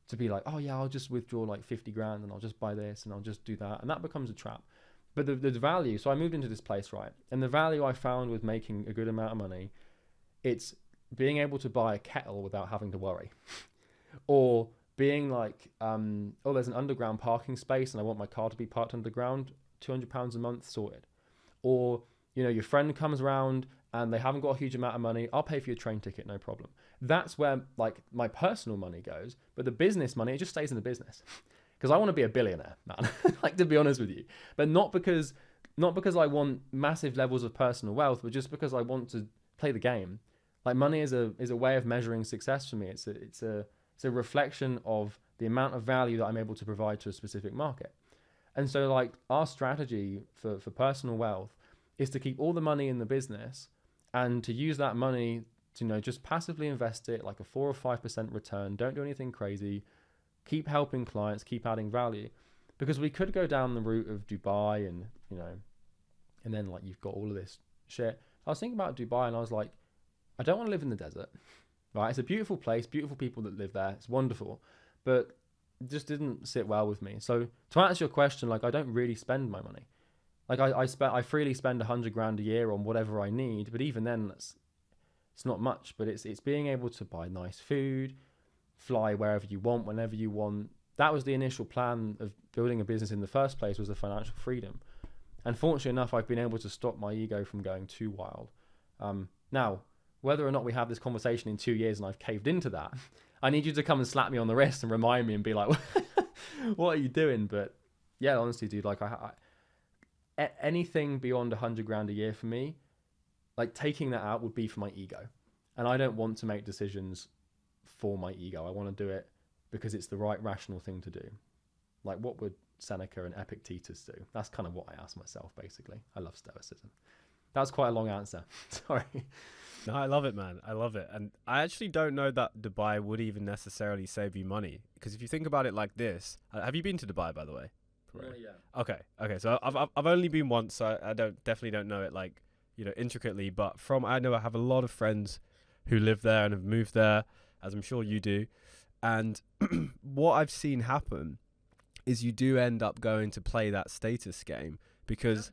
to be like, oh yeah, I'll just withdraw like 50 grand and I'll just buy this and I'll just do that. And that becomes a trap. But the value, so I moved into this place, right? And the value I found with making a good amount of money, it's being able to buy a kettle without having to worry. Or being like, there's an underground parking space and I want my car to be parked underground, £200 a month sorted. Or, your friend comes around and they haven't got a huge amount of money, I'll pay for your train ticket, no problem. That's where like my personal money goes, but the business money, it just stays in the business. Because I want to be a billionaire, man. Like, to be honest with you, but not because I want massive levels of personal wealth, but just because I want to play the game. Like, money is a way of measuring success for me. It's a reflection of the amount of value that I'm able to provide to a specific market. And so, like, our strategy for personal wealth is to keep all the money in the business and to use that money to just passively invest it, like a 4 or 5% return. Don't do anything crazy. Keep helping clients, keep adding value, because we could go down the route of Dubai and and then like you've got all of this shit. I was thinking about Dubai and I was like, I don't want to live in the desert, right? It's a beautiful place, beautiful people that live there. It's wonderful, but it just didn't sit well with me. So to answer your question, like, I don't really spend my money. Like I freely spend 100 grand a year on whatever I need, but even then it's not much. But it's being able to buy nice food, fly wherever you want, whenever you want. That was the initial plan of building a business in the first place, was the financial freedom. And fortunately enough, I've been able to stop my ego from going too wild. Now, whether or not we have this conversation in 2 years and I've caved into that, I need you to come and slap me on the wrist and remind me and be like, what are you doing? But yeah, honestly, dude, like anything beyond 100 grand a year for me, like taking that out would be for my ego. And I don't want to make decisions for my ego. I want to do it because it's the right rational thing to do. Like, what would Seneca and Epictetus do? That's kind of what I ask myself, basically. I love stoicism. That was quite a long answer. Sorry. No, I love it, man. I love it. And I actually don't know that Dubai would even necessarily save you money. Because if you think about it like this, have you been to Dubai, by the way? Yeah. Okay. So I've only been once, so I definitely don't know it intricately. But I know I have a lot of friends who live there and have moved there. as I'm sure you do. And what I've seen happen is you do end up going to play that status game because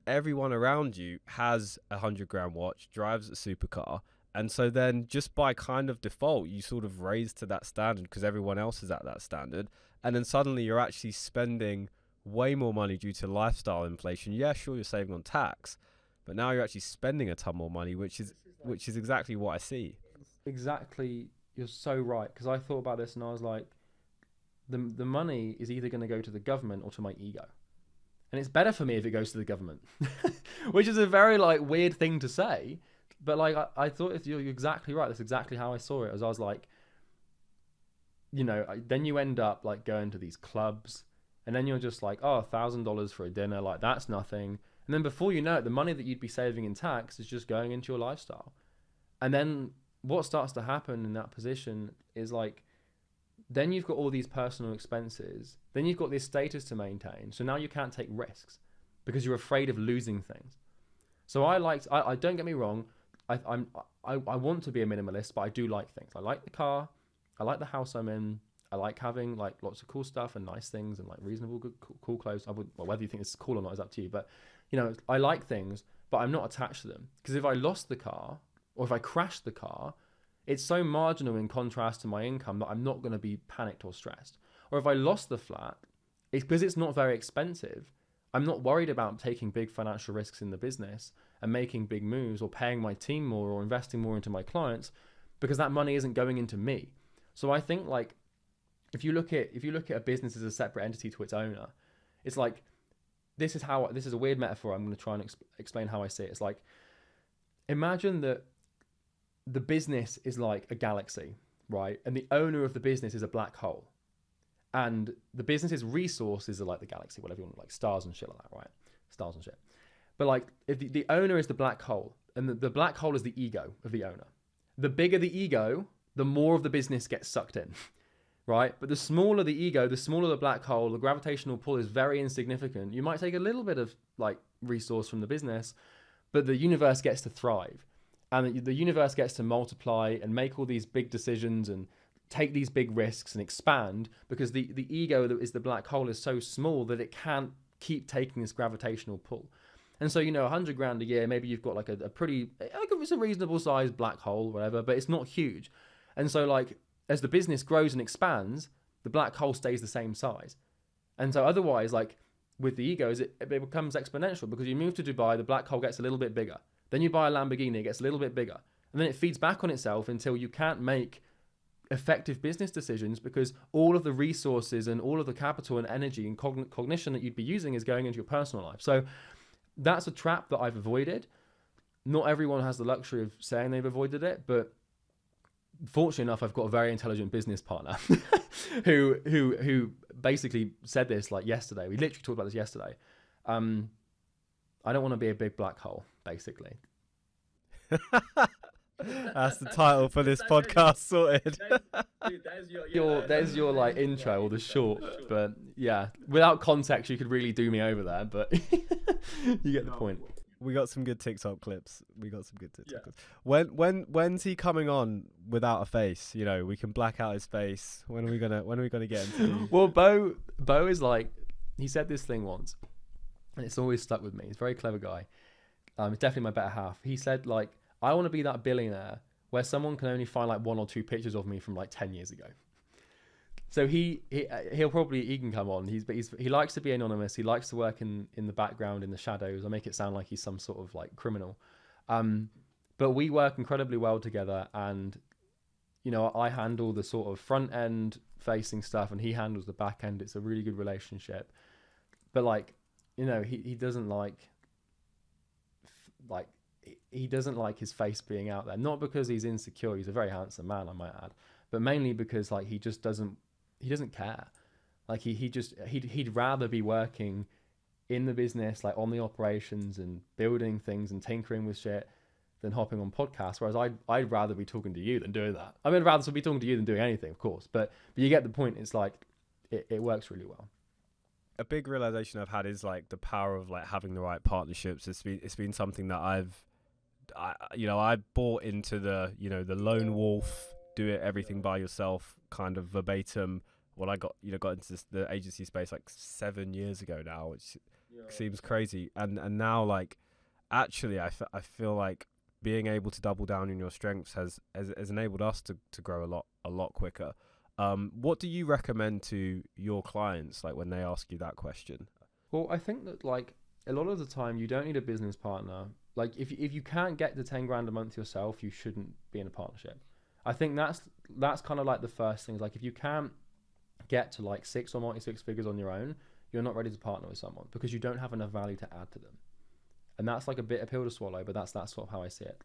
everyone around you has a 100 grand watch, drives a supercar. And so then just by kind of default, you sort of raise to that standard because everyone else is at that standard. And then suddenly you're actually spending way more money due to lifestyle inflation. Yeah, sure, you're saving on tax, but now you're actually spending a ton more money, which is exactly what I see. Exactly. You're so right. Because I thought about this and I was like, the money is either going to go to the government or to my ego. And it's better for me if it goes to the government, which is a very like weird thing to say. But like, I thought if you're exactly right. That's exactly how I saw it. As I was like, you know, then you end up like going to these clubs and then you're just like, oh, $1,000 for a dinner. Like that's nothing. And then before you know it, the money that you'd be saving in tax is just going into your lifestyle. And then what starts to happen in that position is like, then you've got all these personal expenses. Then you've got this status to maintain. So now you can't take risks because you're afraid of losing things. So I don't get me wrong. I want to be a minimalist, but I do like things. I like the car. I like the house I'm in. I like having like lots of cool stuff and nice things and like reasonable, good, cool clothes. Well, whether you think it's cool or not is up to you. But you know, I like things, but I'm not attached to them because if I lost the car or if I crashed the car, it's so marginal in contrast to my income that I'm not going to be panicked or stressed. Or if I lost the flat, it's because it's not very expensive. I'm not worried about taking big financial risks in the business and making big moves or paying my team more or investing more into my clients because that money isn't going into me. So I think like if you look at a business as a separate entity to its owner, it's like this is a weird metaphor. I'm going to try and explain how I see it. It's like imagine that the business is like a galaxy, right? And the owner of the business is a black hole. And the business's resources are like the galaxy, whatever you want, like stars and shit like that, right? Stars and shit. But like if the owner is the black hole and the black hole is the ego of the owner. The bigger the ego, the more of the business gets sucked in, right? But the smaller the ego, the smaller the black hole, the gravitational pull is very insignificant. You might take a little bit of like resource from the business, but the universe gets to thrive. And the universe gets to multiply and make all these big decisions and take these big risks and expand because the ego that is the black hole is so small that it can't keep taking this gravitational pull. And so, you know, 100 grand a year, maybe you've got like a pretty, like it's a reasonable sized black hole, whatever, but it's not huge. And so like, as the business grows and expands, the black hole stays the same size. And so otherwise, like with the egos, it becomes exponential because you move to Dubai, the black hole gets a little bit bigger. Then you buy a Lamborghini, it gets a little bit bigger. And then it feeds back on itself until you can't make effective business decisions because all of the resources and all of the capital and energy and cognition that you'd be using is going into your personal life. So that's a trap that I've avoided. Not everyone has the luxury of saying they've avoided it, but fortunately enough, I've got a very intelligent business partner who basically said this like yesterday. We literally talked about this yesterday. I don't want to be a big black hole, basically. That's the title for this podcast sorted. There's your like intro or the short, but yeah, without context, you could really do me over there, but you get the point. We got some good TikTok clips. Clips. When's he coming on without a face? You know, we can black out his face. When are we gonna get into? Well, Bo is like, he said this thing once, and it's always stuck with me. He's a very clever guy. He's definitely my better half. He said like, I want to be that billionaire where someone can only find like 1 or 2 pictures of me from like 10 years ago. So he can come on. He likes to be anonymous. He likes to work in the background, in the shadows. I make it sound like he's some sort of like criminal. But we work incredibly well together, and you know, I handle the sort of front end facing stuff and he handles the back end. It's a really good relationship. But like, you know, he doesn't like he doesn't like his face being out there. Not because he's insecure. He's a very handsome man, I might add, but mainly because like he doesn't care. Like he'd rather be working in the business, like on the operations and building things and tinkering with shit than hopping on podcasts. Whereas I'd rather be talking to you than doing that. I mean, I'd rather be talking to you than doing anything, of course. But you get the point. It's like it works really well. A big realization I've had is like the power of like having the right partnerships. It's been something that I bought into the, you know, the lone wolf do it everything by yourself, kind of verbatim. Well, I got into the agency space like 7 years ago now, which seems crazy. And now, like, actually, I feel like being able to double down on your strengths has enabled us to grow a lot quicker. What do you recommend to your clients, like, when they ask you that question? Well, I think that, like, a lot of the time you don't need a business partner. Like, if you can't get to 10 grand a month yourself, you shouldn't be in a partnership. I think that's kind of like the first thing. Like, if you can't get to like 6 or multi-six figures on your own, you're not ready to partner with someone because you don't have enough value to add to them. And that's like a bitter pill to swallow, but that's sort of how I see it.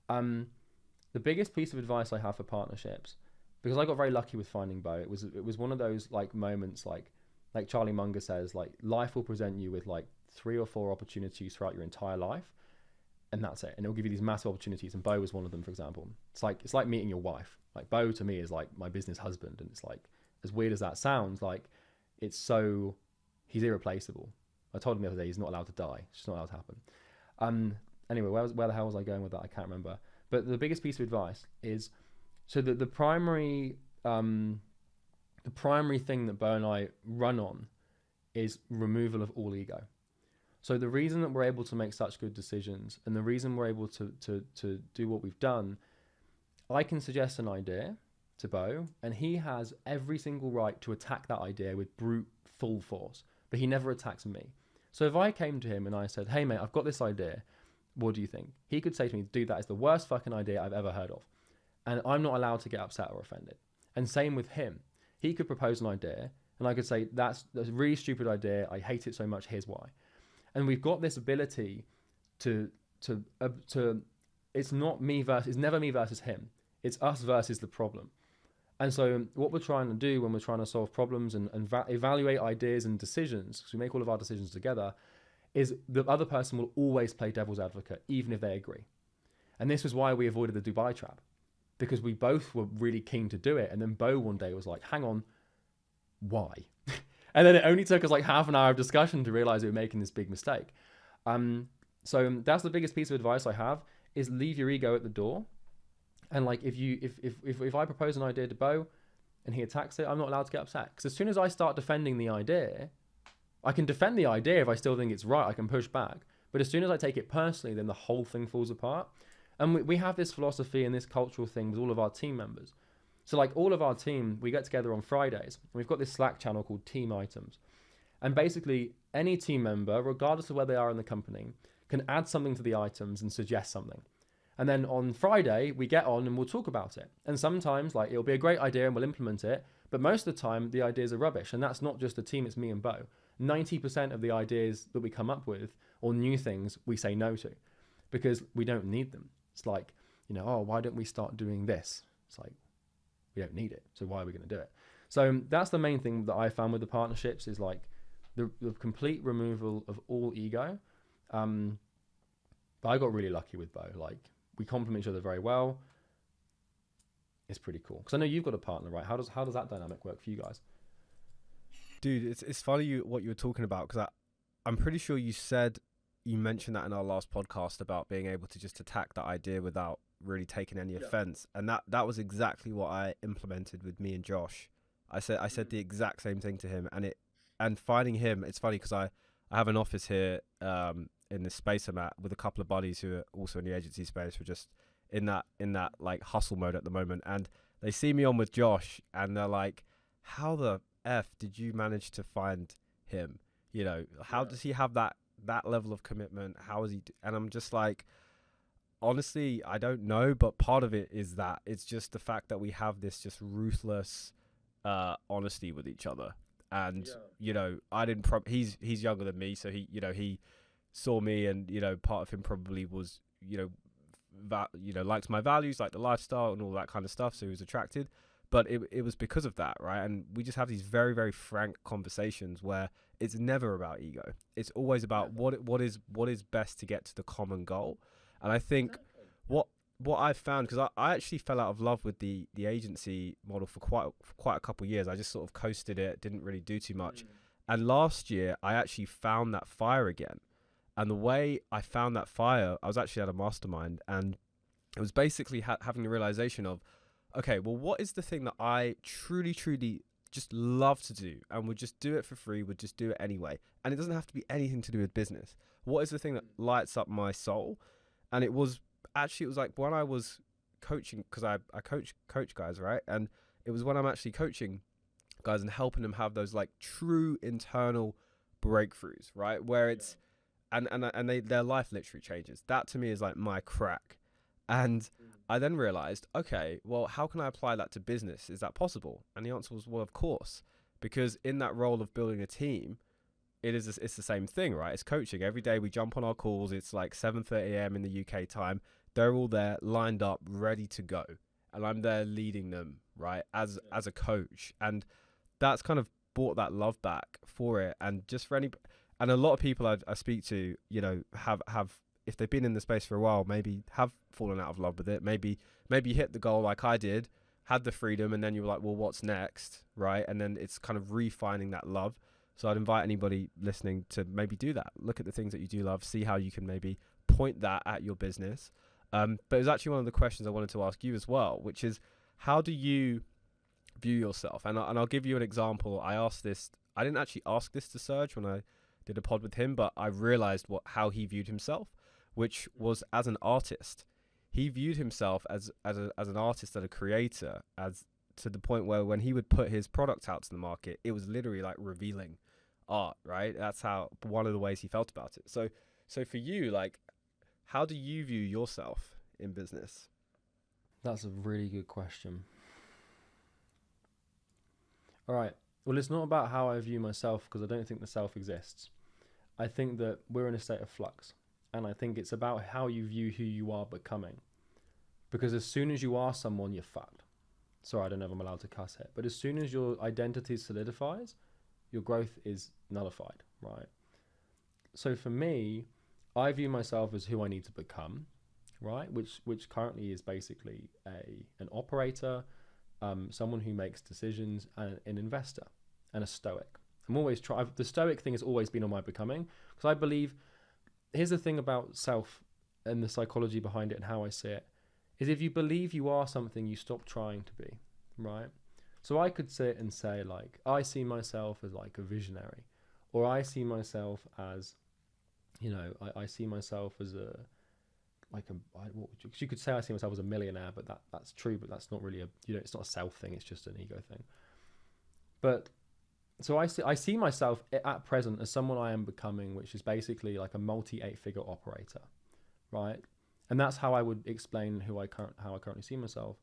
The biggest piece of advice I have for partnerships, because I got very lucky with finding Bo, it was one of those like moments, like Charlie Munger says, like, life will present you with like 3 or 4 opportunities throughout your entire life, and that's it. And it'll give you these massive opportunities, and Bo was one of them, for example. It's like meeting your wife. Like, Bo to me is like my business husband, and it's like, as weird as that sounds, like, he's irreplaceable. I told him the other day he's not allowed to die. It's just not allowed to happen. Anyway, where the hell was I going with that? I can't remember. But the biggest piece of advice is, so the primary thing that Bo and I run on is removal of all ego. So the reason that we're able to make such good decisions, and the reason we're able to do what we've done, I can suggest an idea to Bo, and he has every single right to attack that idea with brute full force, but he never attacks me. So if I came to him and I said, hey mate, I've got this idea, what do you think? He could say to me, dude, that is the worst fucking idea I've ever heard of. And I'm not allowed to get upset or offended. And same with him. He could propose an idea, and I could say, that's a really stupid idea, I hate it so much, here's why. And we've got this ability to it's never me versus him. It's us versus the problem. And so what we're trying to do when we're trying to solve problems and evaluate ideas and decisions, because we make all of our decisions together, is the other person will always play devil's advocate, even if they agree. And this was why we avoided the Dubai trap, because we both were really keen to do it. And then Bo one day was like, hang on, why? And then it only took us like half an hour of discussion to realize we were making this big mistake. So that's the biggest piece of advice I have, is leave your ego at the door. And like, if I propose an idea to Bo and he attacks it, I'm not allowed to get upset. Because as soon as I start defending the idea, I can defend the idea if I still think it's right, I can push back. But as soon as I take it personally, then the whole thing falls apart. And we have this philosophy and this cultural thing with all of our team members. So like, all of our team, we get together on Fridays, and we've got this Slack channel called Team Items. And basically any team member, regardless of where they are in the company, can add something to the items and suggest something. And then on Friday, we get on and we'll talk about it. And sometimes, like, it'll be a great idea and we'll implement it. But most of the time, the ideas are rubbish. And that's not just the team, it's me and Bo. 90% of the ideas that we come up with, or new things, we say no to. Because we don't need them. It's like, oh, why don't we start doing this? It's like, we don't need it. So why are we going to do it? So that's the main thing that I found with the partnerships, is like the complete removal of all ego. But I got really lucky with Bo. Like, we complement each other very well. It's pretty cool. Because I know you've got a partner, right? How does that dynamic work for you guys? Dude, it's funny what you were talking about, because I'm pretty sure you mentioned that in our last podcast about being able to just attack that idea without really taking any offense. And that was exactly what I implemented with me and Josh. I said the exact same thing to him, and finding him, it's funny because I have an office here in this space I'm at with a couple of buddies who are also in the agency space. We're just in that like hustle mode at the moment, and they see me on with Josh and they're like, how the F did you manage to find him? How does he have that level of commitment? How is he and I'm just like, honestly, I don't know, but part of it is that it's just the fact that we have this just ruthless honesty with each other. And I didn't he's younger than me, so he saw me, and part of him probably was liked my values, like the lifestyle and all that kind of stuff, so he was attracted. But it was because of that, right? And we just have these very, very frank conversations where it's never about ego. It's always about what is best to get to the common goal. And I think what I've found, because I actually fell out of love with the agency model for quite a couple of years. I just sort of coasted it, didn't really do too much. And last year I actually found that fire again. And the way I found that fire, I was actually at a mastermind, and it was basically having the realization of, okay, well, what is the thing that I truly, truly just love to do and would just do it for free, would just do it anyway? And it doesn't have to be anything to do with business. What is the thing that lights up my soul? And it was like when I was coaching, because I coach guys, right? And it was when I'm actually coaching guys and helping them have those like true internal breakthroughs, right? Where it's, their life literally changes. That to me is like my crack. And I then realized, okay, well, how can I apply that to business? Is that possible? And the answer was, well, of course, because in that role of building a team, it's the same thing, right? It's coaching. Every day we jump on our calls. It's like 7:30 a.m. in the UK time. They're all there, lined up, ready to go, and I'm there leading them, right, as a coach. And that's kind of brought that love back for it. And just for any, and a lot of people I speak to, you know, have if they've been in the space for a while, maybe have fallen out of love with it. Maybe hit the goal like I did, had the freedom, and then you were like, well, what's next, right? And then it's kind of refining that love. So I'd invite anybody listening to maybe do that. Look at the things that you do love, see how you can maybe point that at your business. But it was actually one of the questions I wanted to ask you as well, which is, how do you view yourself? And I'll give you an example. I didn't actually ask this to Serge when I did a pod with him, but I realized how he viewed himself, which was as an artist. He viewed himself as an artist and a creator, as to the point where when he would put his product out to the market, it was literally like revealing art, right? That's how, one of the ways he felt about it. So for you, like, how do you view yourself in business? That's a really good question. All right. Well, it's not about how I view myself, because I don't think the self exists. I think that we're in a state of flux. And I think it's about how you view who you are becoming. Because as soon as you are someone, you're fucked. Sorry, I don't know if I'm allowed to cuss here. But as soon as your identity solidifies, your growth is nullified, right? So for me, I view myself as who I need to become, right? Which currently is basically an operator, someone who makes decisions, and an investor, and a stoic. The stoic thing has always been on my becoming, because I believe, here's the thing about self and the psychology behind it and how I see it, is if you believe you are something, you stop trying to be, right? So I could sit and say, like, I see myself as like a visionary, or I see myself as, you know, I see myself as you could say I see myself as a millionaire, but that's true, but that's not really it's not a self thing, it's just an ego thing. But so I see myself at present as someone I am becoming, which is basically like a multi 8-figure operator, right? And that's how I would explain how I currently see myself.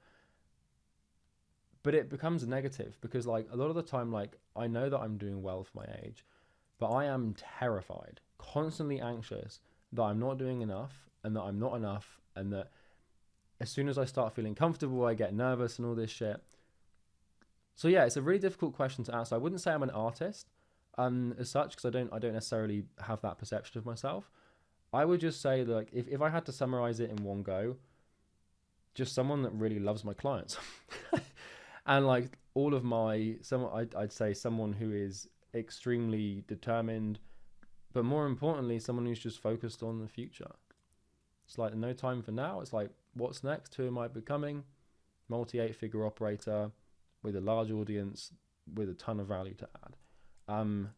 But it becomes negative, because like a lot of the time, like, I know that I'm doing well for my age, but I am terrified, constantly anxious that I'm not doing enough, and that I'm not enough, and that as soon as I start feeling comfortable, I get nervous and all this shit. So yeah, it's a really difficult question to answer. I wouldn't say I'm an artist as such, because I don't necessarily have that perception of myself. I would just say that, like, if I had to summarize it in one go, just someone that really loves my clients. And like I'd say someone who is extremely determined, but more importantly, someone who's just focused on the future. It's like no time for now. It's like, what's next? Who am I becoming? Multi 8-figure operator with a large audience, with a ton of value to add. And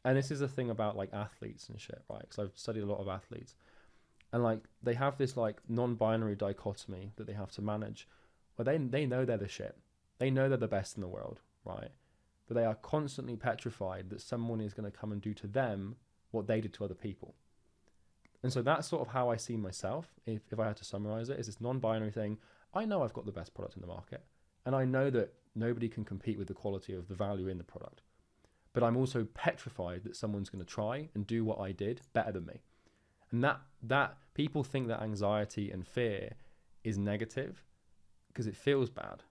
this is the thing about like athletes and shit, right? Because I've studied a lot of athletes, and like they have this like non-binary dichotomy that they have to manage, where they know they're the shit. They know they're the best in the world, right? But they are constantly petrified that someone is going to come and do to them what they did to other people. And so that's sort of how I see myself, if I had to summarize it, is this non-binary thing. I know I've got the best product in the market, and I know that nobody can compete with the quality of the value in the product. But I'm also petrified that someone's going to try and do what I did better than me. And that people think that anxiety and fear is negative because it feels bad,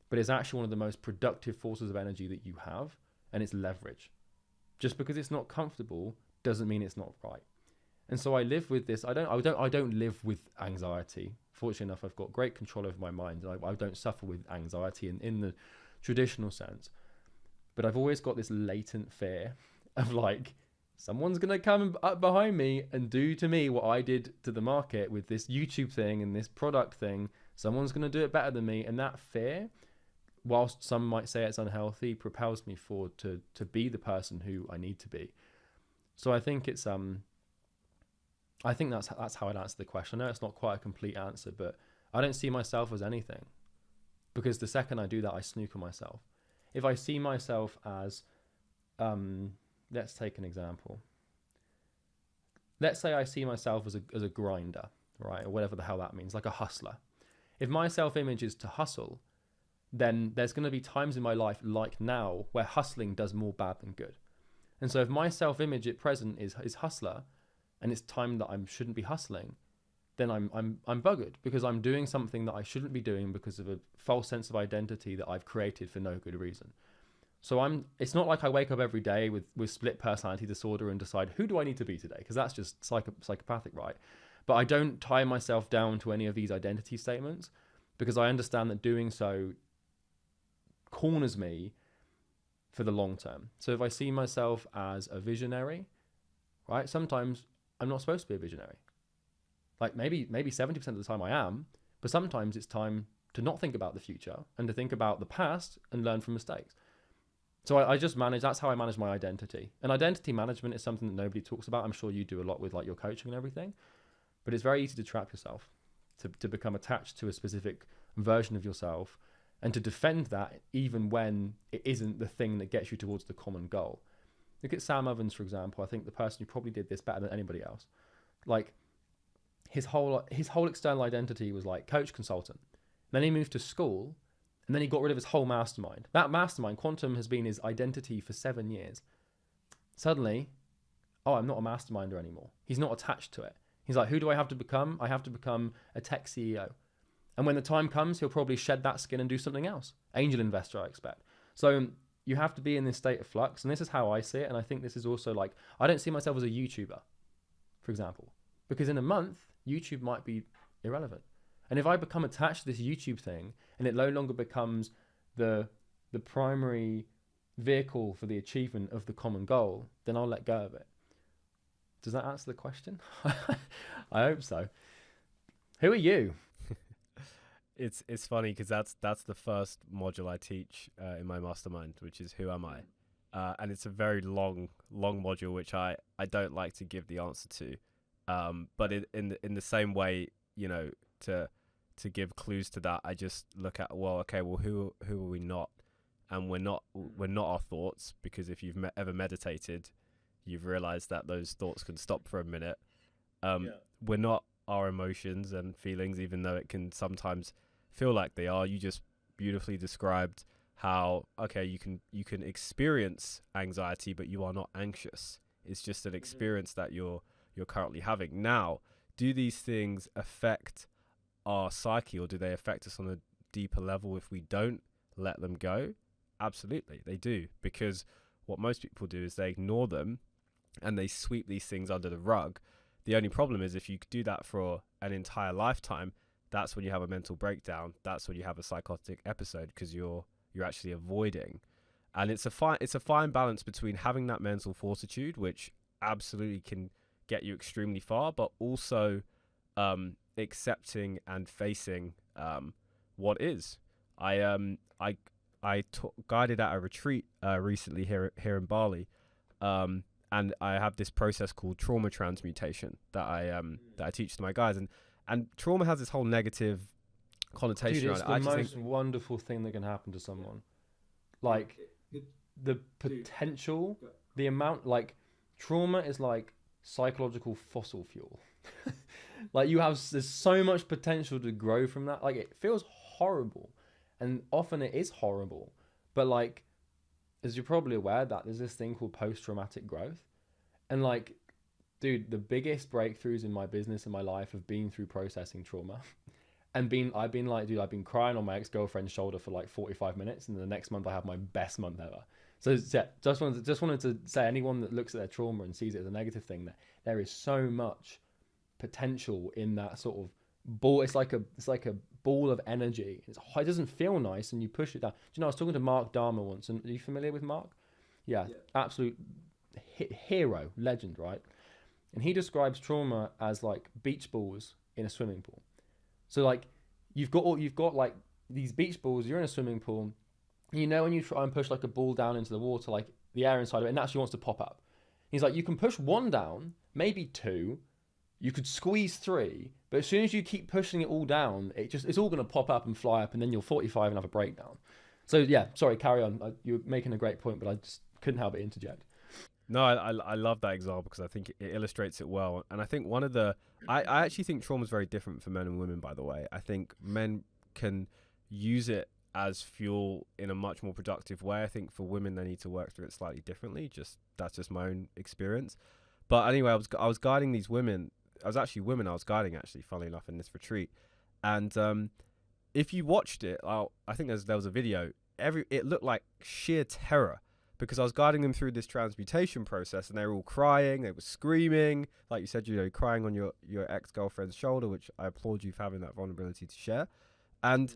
but it's actually one of the most productive forces of energy that you have, and it's leverage. Just because it's not comfortable doesn't mean it's not right. And so I live with this. I don't live with anxiety. Fortunately enough, I've got great control over my mind. I don't suffer with anxiety in the traditional sense. But I've always got this latent fear of like, someone's going to come up behind me and do to me what I did to the market with this YouTube thing and this product thing Someone's going to do it better than me. And that fear, whilst some might say it's unhealthy, propels me forward to be the person who I need to be. So I think it's I think that's how I'd answer the question. I know it's not quite a complete answer, but I don't see myself as anything, because the second I do that, I snooker myself. If I see myself as, let's take an example. Let's say I see myself as a grinder, right? Or whatever the hell that means, like a hustler. If my self-image is to hustle, then there's going to be times in my life like now where hustling does more bad than good. And so if my self-image at present is hustler, and it's time that I shouldn't be hustling, then I'm buggered, because I'm doing something that I shouldn't be doing because of a false sense of identity that I've created for no good reason. So it's not like I wake up every day with split personality disorder and decide, who do I need to be today? Because that's just psychopathic, right? But I don't tie myself down to any of these identity statements, because I understand that doing so corners me for the long term. So if I see myself as a visionary, right? Sometimes I'm not supposed to be a visionary. Like maybe 70% of the time I am, but sometimes it's time to not think about the future and to think about the past and learn from mistakes. So I just that's how I manage my identity. And identity management is something that nobody talks about. I'm sure you do a lot with like your coaching and everything, but it's very easy to trap yourself, to become attached to a specific version of yourself, and to defend that even when it isn't the thing that gets you towards the common goal. Look at Sam Ovens, for example. I think the person who probably did this better than anybody else. Like his whole external identity was like coach, consultant. Then he moved to school, and then he got rid of his whole mastermind. That mastermind, Quantum, has been his identity for 7 years. Suddenly, I'm not a masterminder anymore. He's not attached to it. He's like, who do I have to become? I have to become a tech CEO. And when the time comes, he'll probably shed that skin and do something else. Angel investor, I expect. So you have to be in this state of flux. And this is how I see it. And I think this is also like, I don't see myself as a YouTuber, for example, because in a month, YouTube might be irrelevant. And if I become attached to this YouTube thing and it no longer becomes the primary vehicle for the achievement of the common goal, then I'll let go of it. Does that answer the question? I hope so. Who are you? It's funny because that's the first module I teach in my mastermind, which is who am I, and it's a very long module which I don't like to give the answer to, but in the same way, you know, to give clues to that, I just look at, who are we not? And we're not our thoughts, because if you've ever meditated, you've realized that those thoughts can stop for a minute. We're not our emotions and feelings, even though it can sometimes feel like they are. You just beautifully described how, okay, you can experience anxiety, but you are not anxious. It's just an experience that you're currently having. Now, do these things affect our psyche, or do they affect us on a deeper level if we don't let them go? Absolutely, they do, because what most people do is they ignore them and they sweep these things under the rug. The only problem is if you do that for an entire lifetime, that's when you have a mental breakdown. That's when you have a psychotic episode, because you're actually avoiding. And it's a fine balance between having that mental fortitude, which absolutely can get you extremely far, but also accepting and facing what is. I guided at a retreat recently here in Bali, and I have this process called trauma transmutation that I teach to my guys, and trauma has this whole negative connotation. Dude, it's the most wonderful thing that can happen to someone. Like the potential, the amount, like trauma is like psychological fossil fuel. Like there's so much potential to grow from that. Like it feels horrible, and often it is horrible, but like, as you're probably aware, that there's this thing called post-traumatic growth. And like, dude, the biggest breakthroughs in my business and my life have been through processing trauma. And I've been crying on my ex-girlfriend's shoulder for like 45 minutes, and the next month I have my best month ever. So yeah, just wanted to say, anyone that looks at their trauma and sees it as a negative thing, that there is so much potential in that sort of ball. It's like a ball of energy. It doesn't feel nice, and you push it down. Do you know, I was talking to Mark Dharma once, and are you familiar with Mark? Yeah. Absolute hero, legend, right? And he describes trauma as like beach balls in a swimming pool. So like, you've got like these beach balls. You're in a swimming pool. You know, when you try and push like a ball down into the water, like the air inside of it naturally wants to pop up. He's like, you can push one down, maybe two, you could squeeze three, but as soon as you keep pushing it all down, it's all going to pop up and fly up, and then you're 45 and have a breakdown. So yeah, sorry, carry on. You're making a great point, but I just couldn't help but interject. No, I love that example because I think it illustrates it well. And I think one of the, I actually think trauma is very different for men and women, by the way. I think men can use it as fuel in a much more productive way. I think for women, they need to work through it slightly differently. That's just my own experience. But anyway, I was guiding these women. I was guiding, funnily enough, in this retreat. And if you watched it, I think there was a video, it looked like sheer terror, because I was guiding them through this transmutation process, and they were all crying, they were screaming, like you said, crying on your ex-girlfriend's shoulder, which I applaud you for having that vulnerability to share. And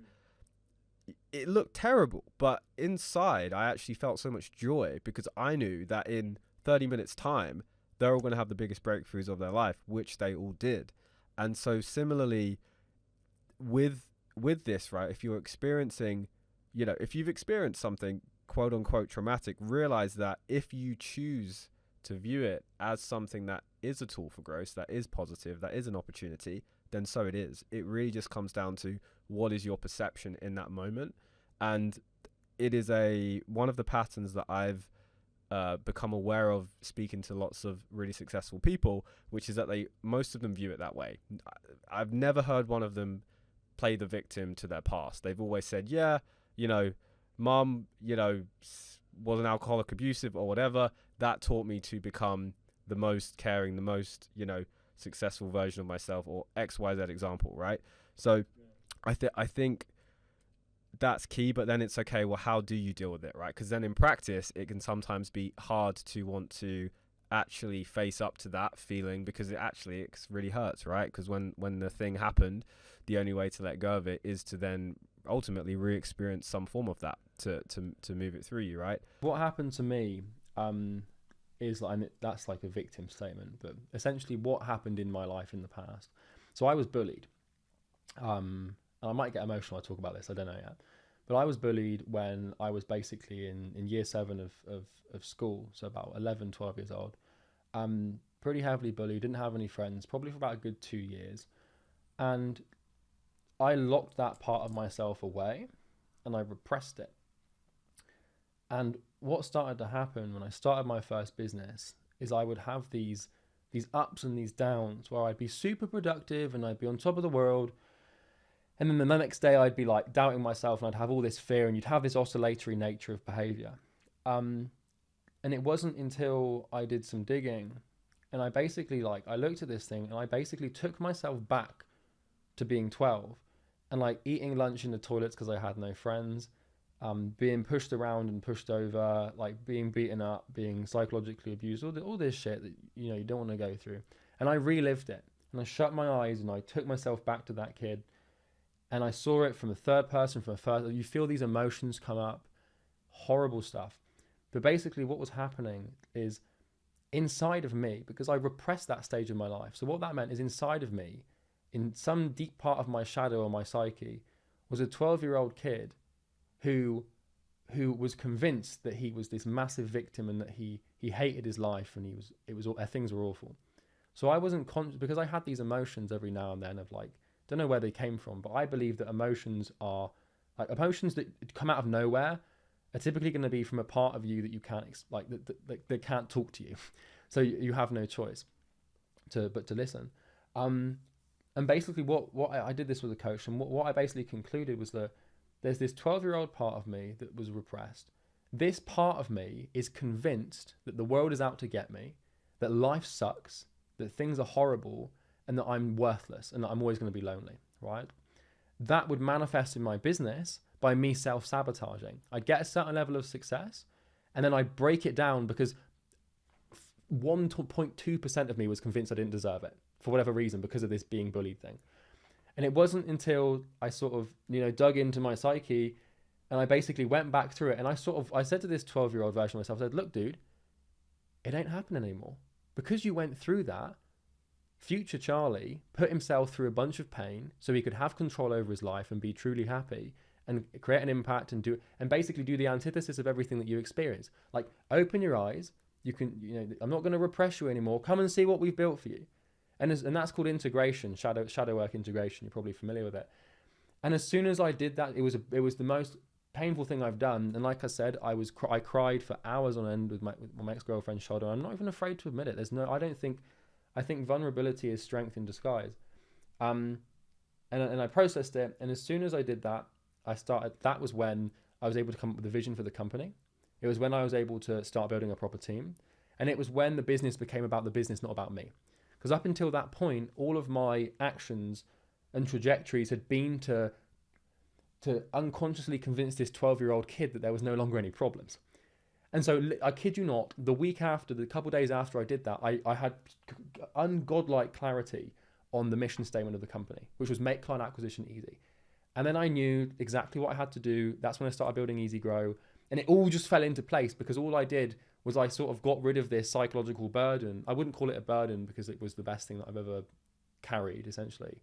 it looked terrible, but inside I actually felt so much joy, because I knew that in 30 minutes time, they're all going to have the biggest breakthroughs of their life, which they all did. And so similarly with this, right, if you're experiencing, if you've experienced something quote unquote traumatic, realize that if you choose to view it as something that is a tool for growth, that is positive, that is an opportunity, then so it is. It really just comes down to what is your perception in that moment. And it is one of the patterns that I've become aware of speaking to lots of really successful people, which is that most of them view it that way. I've never heard one of them play the victim to their past. They've always said, yeah, mom, was an alcoholic, abusive, or whatever. That taught me to become the most caring, the most, successful version of myself, or XYZ example, right? So I think that's key, but then it's okay, well, how do you deal with it, right? Because then in practice, it can sometimes be hard to want to actually face up to that feeling, because it really hurts, right? Because when the thing happened, the only way to let go of it is to then ultimately re-experience some form of that to move it through you, right? What happened to me is like, that's like a victim statement, but essentially what happened in my life in the past. So I was bullied. And I might get emotional, I talk about this, I don't know yet. But I was bullied when I was basically in year 7 of school, so about 11, 12 years old. Pretty heavily bullied, didn't have any friends, probably for about a good 2 years. And I locked that part of myself away and I repressed it. And what started to happen when I started my first business is I would have these ups and these downs where I'd be super productive and I'd be on top of the world. And then the next day I'd be like doubting myself and I'd have all this fear, and you'd have this oscillatory nature of behavior. And it wasn't until I did some digging and I basically I looked at this thing and I basically took myself back to being 12 and like eating lunch in the toilets because I had no friends, being pushed around and pushed over, like being beaten up, being psychologically abused, all this shit that you don't want to go through. And I relived it and I shut my eyes and I took myself back to that kid. And I saw it from the third person, you feel these emotions come up, horrible stuff. But basically what was happening is inside of me, because I repressed that stage of my life. So what that meant is inside of me, in some deep part of my shadow or my psyche, was a 12-year-old kid who was convinced that he was this massive victim and that he hated his life and things were awful. So I wasn't conscious, because I had these emotions every now and then of don't know where they came from, but I believe that emotions that come out of nowhere are typically going to be from a part of you that you can't that can't talk to you. So you have no choice but to listen. And basically what I did this with a coach, and what I basically concluded was that there's this 12-year-old part of me that was repressed. This part of me is convinced that the world is out to get me, that life sucks, that things are horrible, and that I'm worthless and that I'm always going to be lonely, right? That would manifest in my business by me self-sabotaging. I'd get a certain level of success and then I'd break it down because 1.2% of me was convinced I didn't deserve it for whatever reason, because of this being bullied thing. And it wasn't until I sort of, dug into my psyche and I basically went back through it and I said to this 12-year-old version of myself, I said, look, dude, it ain't happening anymore. Because you went through that, future Charlie put himself through a bunch of pain so he could have control over his life and be truly happy and create an impact and basically do the antithesis of everything that you experience. Like, open your eyes. I'm not going to repress you anymore. Come and see what we've built for you. And that's called integration, shadow work integration. You're probably familiar with it. And as soon as I did that, it was the most painful thing I've done. And like I said, I cried for hours on end with my ex-girlfriend's shoulder. I'm not even afraid to admit it. I think vulnerability is strength in disguise. And I processed it. And as soon as I did that, that was when I was able to come up with a vision for the company. It was when I was able to start building a proper team. And it was when the business became about the business, not about me. Because up until that point, all of my actions and trajectories had been to unconsciously convince this 12-year-old kid that there was no longer any problems. And so, I kid you not, the couple days after I did that, I had ungodlike clarity on the mission statement of the company, which was make client acquisition easy. And then I knew exactly what I had to do. That's when I started building Easy Grow. And it all just fell into place because all I did was I sort of got rid of this psychological burden. I wouldn't call it a burden because it was the best thing that I've ever carried, essentially.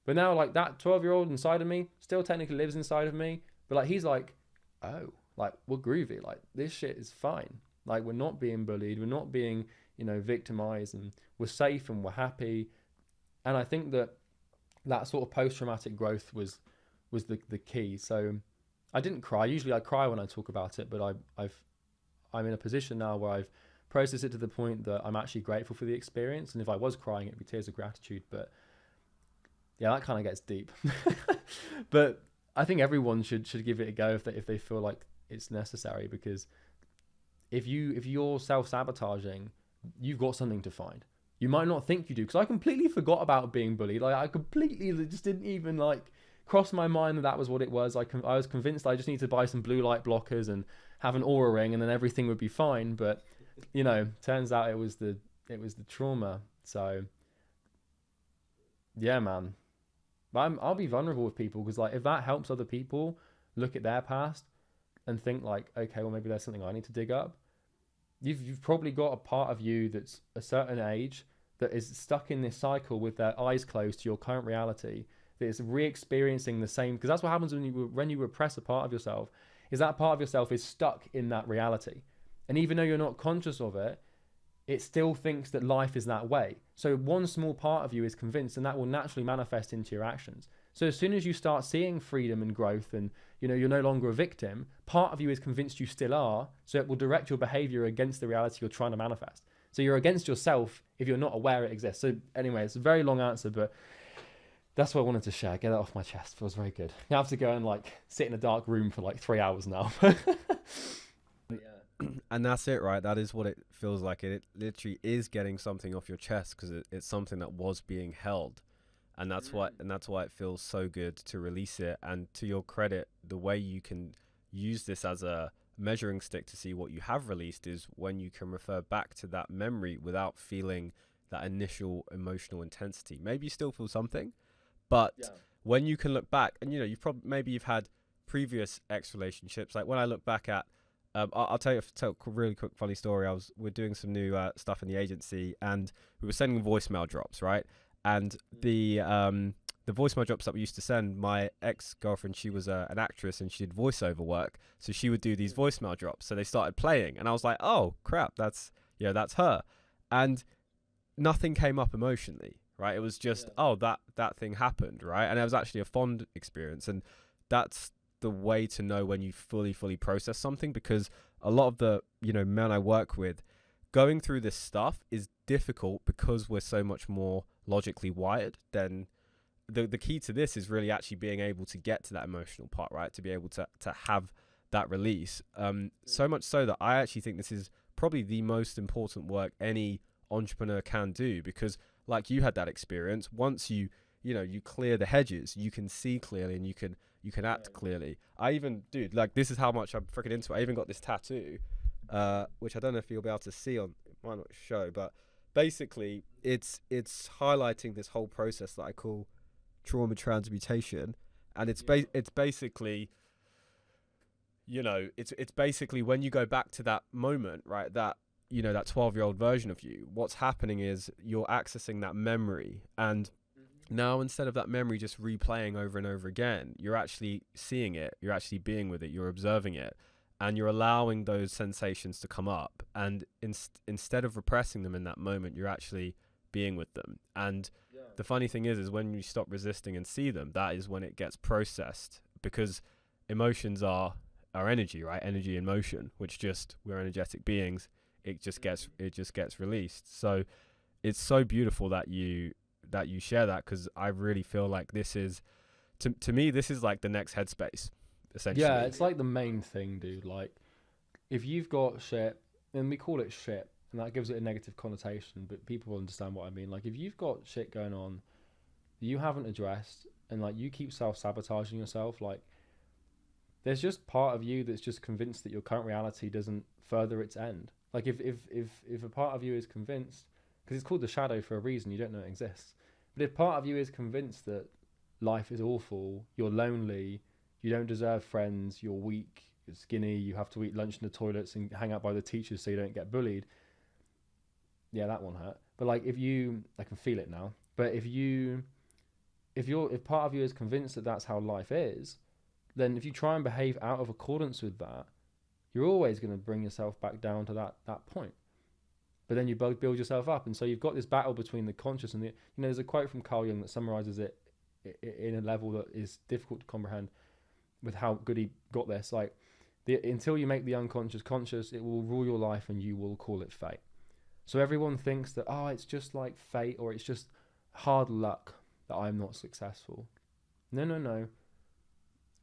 But now, like, that 12-year-old inside of me still technically lives inside of me. But like, he's like, oh, like, we're groovy. Like, this shit is fine. Like, we're not being bullied. We're not being, victimized, and we're safe and we're happy. And I think that sort of post-traumatic growth was the key. So I didn't cry. Usually I cry when I talk about it, but I'm in a position now where I've processed it to the point that I'm actually grateful for the experience. And if I was crying, it'd be tears of gratitude. But yeah, that kind of gets deep. But I think everyone should give it a go if they feel like it's necessary, because if you're self-sabotaging, you've got something to find. You might not think you do, because I completely forgot about being bullied. Like, I completely just didn't even cross my mind that was what it was. I was convinced I just need to buy some blue light blockers and have an Aura ring, and then everything would be fine. But turns out it was the trauma. So yeah, man. I'll be vulnerable with people, because if that helps other people look at their past and think okay, well, maybe there's something I need to dig up. You've probably got a part of you that's a certain age that is stuck in this cycle with their eyes closed to your current reality, that is re-experiencing the same, because that's what happens when you repress a part of yourself, is that part of yourself is stuck in that reality. And even though you're not conscious of it, it still thinks that life is that way. So one small part of you is convinced, and that will naturally manifest into your actions. So as soon as you start seeing freedom and growth, and you're no longer a victim, part of you is convinced you still are, so it will direct your behavior against the reality you're trying to manifest. So you're against yourself if you're not aware it exists. So anyway, it's a very long answer, but that's what I wanted to share. Get that off my chest. Feels very good. I have to go and sit in a dark room for 3 hours now. And that's it, right? That is what it feels like. It literally is getting something off your chest, because it's something that was being held, and that's why it feels so good to release it. And to your credit, the way you can use this as a measuring stick to see what you have released is when you can refer back to that memory without feeling that initial emotional intensity. Maybe you still feel something, but when you can look back, and you've had previous ex relationships. Like, when I look back at I'll tell a really quick funny story. We're doing some new stuff in the agency, and we were sending voicemail drops, right? And the voicemail drops that we used to send, my ex-girlfriend, she was an actress and she did voiceover work, so she would do these voicemail drops. So they started playing, and I was like, oh crap, that's her. And nothing came up emotionally, right? It was just that thing happened, right? And it was actually a fond experience, and that's the way to know when you fully process something, because a lot of the men I work with, going through this stuff is difficult because we're so much more logically wired. Then the key to this is really actually being able to get to that emotional part, right? To be able to have that release. So much so that I actually think this is probably the most important work any entrepreneur can do, because like you had that experience, once you clear the hedges, you can see clearly, and you can act clearly. I even, dude, this is how much I'm freaking into it. I even got this tattoo, which I don't know if you'll be able to see on, it might not show, but basically it's highlighting this whole process that I call trauma transmutation. And it's basically, it's basically when you go back to that moment, right, that you know, that 12-year-old version of you, what's happening is you're accessing that memory, and now instead of that memory just replaying over and over again, you're actually seeing it, you're actually being with it, you're observing it, and you're allowing those sensations to come up, and instead of repressing them in that moment, you're actually being with them. And the funny thing is when you stop resisting and see them, that is when it gets processed, because emotions are energy, right? Energy in motion, which just, we're energetic beings. It just gets released. So it's so beautiful that you share that, because I really feel like this is, to me, this is like the next headspace, essentially. Yeah, it's like the main thing, dude. Like, if you've got shit, and we call it shit, and that gives it a negative connotation, but people will understand what I mean. Like, if you've got shit going on that you haven't addressed, and like you keep self-sabotaging yourself, like, there's just part of you that's just convinced that your current reality doesn't further its end. Like, if a part of you is convinced, because it's called the shadow for a reason, you don't know it exists, but if part of you is convinced that life is awful, you're lonely, you don't deserve friends, you're weak, you're skinny, you have to eat lunch in the toilets and hang out by the teachers so you don't get bullied, yeah, that one hurt. But like, I can feel it now, but if part of you is convinced that that's how life is, then if you try and behave out of accordance with that, you're always going to bring yourself back down to that point. But then you build yourself up. And so you've got this battle between the conscious and the, there's a quote from Carl Jung that summarizes it in a level that is difficult to comprehend with how good he got this. Like, until you make the unconscious conscious, it will rule your life and you will call it fate. So everyone thinks that, it's just like fate, or it's just hard luck that I'm not successful. No.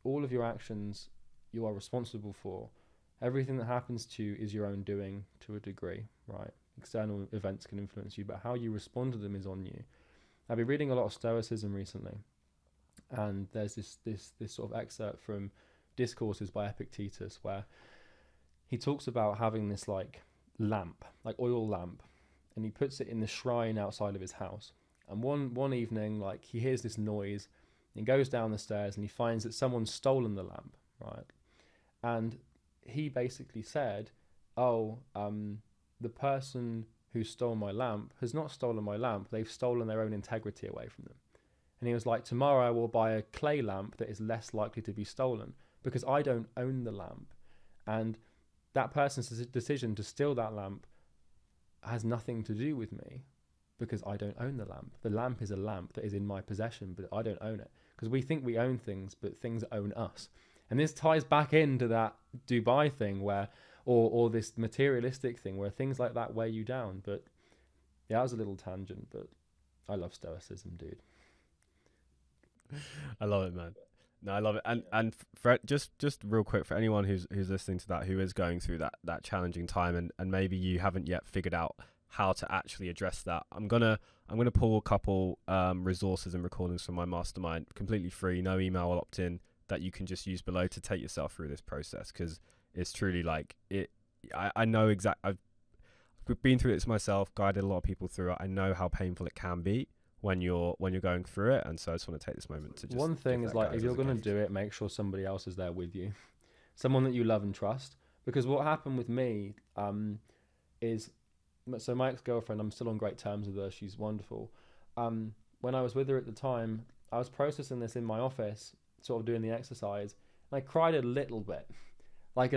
All of your actions you are responsible for. Everything that happens to you is your own doing to a degree, right? External events can influence you, but how you respond to them is on you. I've been reading a lot of Stoicism recently, and there's this sort of excerpt from Discourses by Epictetus where he talks about having this like lamp, like oil lamp, and he puts it in the shrine outside of his house. And one evening, like, he hears this noise, and he goes down the stairs and he finds that someone's stolen the lamp, right? And he basically said, the person who stole my lamp has not stolen my lamp, they've stolen their own integrity away from them. And he was like, tomorrow I will buy a clay lamp that is less likely to be stolen, because I don't own the lamp. And that person's decision to steal that lamp has nothing to do with me, because I don't own the lamp. The lamp is a lamp that is in my possession, but I don't own it. Because we think we own things, but things own us. And this ties back into that Dubai thing where, or this materialistic thing where things like that weigh you down. But yeah, that was a little tangent, but I love Stoicism, dude. I love it, man. No, I love it. And for just real quick, for anyone who's listening to that, who is going through that challenging time, and maybe you haven't yet figured out how to actually address that, I'm gonna pull a couple resources and recordings from my mastermind, completely free, no email or opt-in, that you can just use below to take yourself through this process, because it's truly like it. I know I've been through it myself, guided a lot of people through it. I know how painful it can be when you're going through it, and so I just want to take this moment to just. One thing is, like, if you're going to do it, make sure somebody else is there with you, someone that you love and trust. Because what happened with me is, so my ex-girlfriend, I'm still on great terms with her, she's wonderful. When I was with her at the time, I was processing this in my office, sort of doing the exercise, and I cried a little bit. Like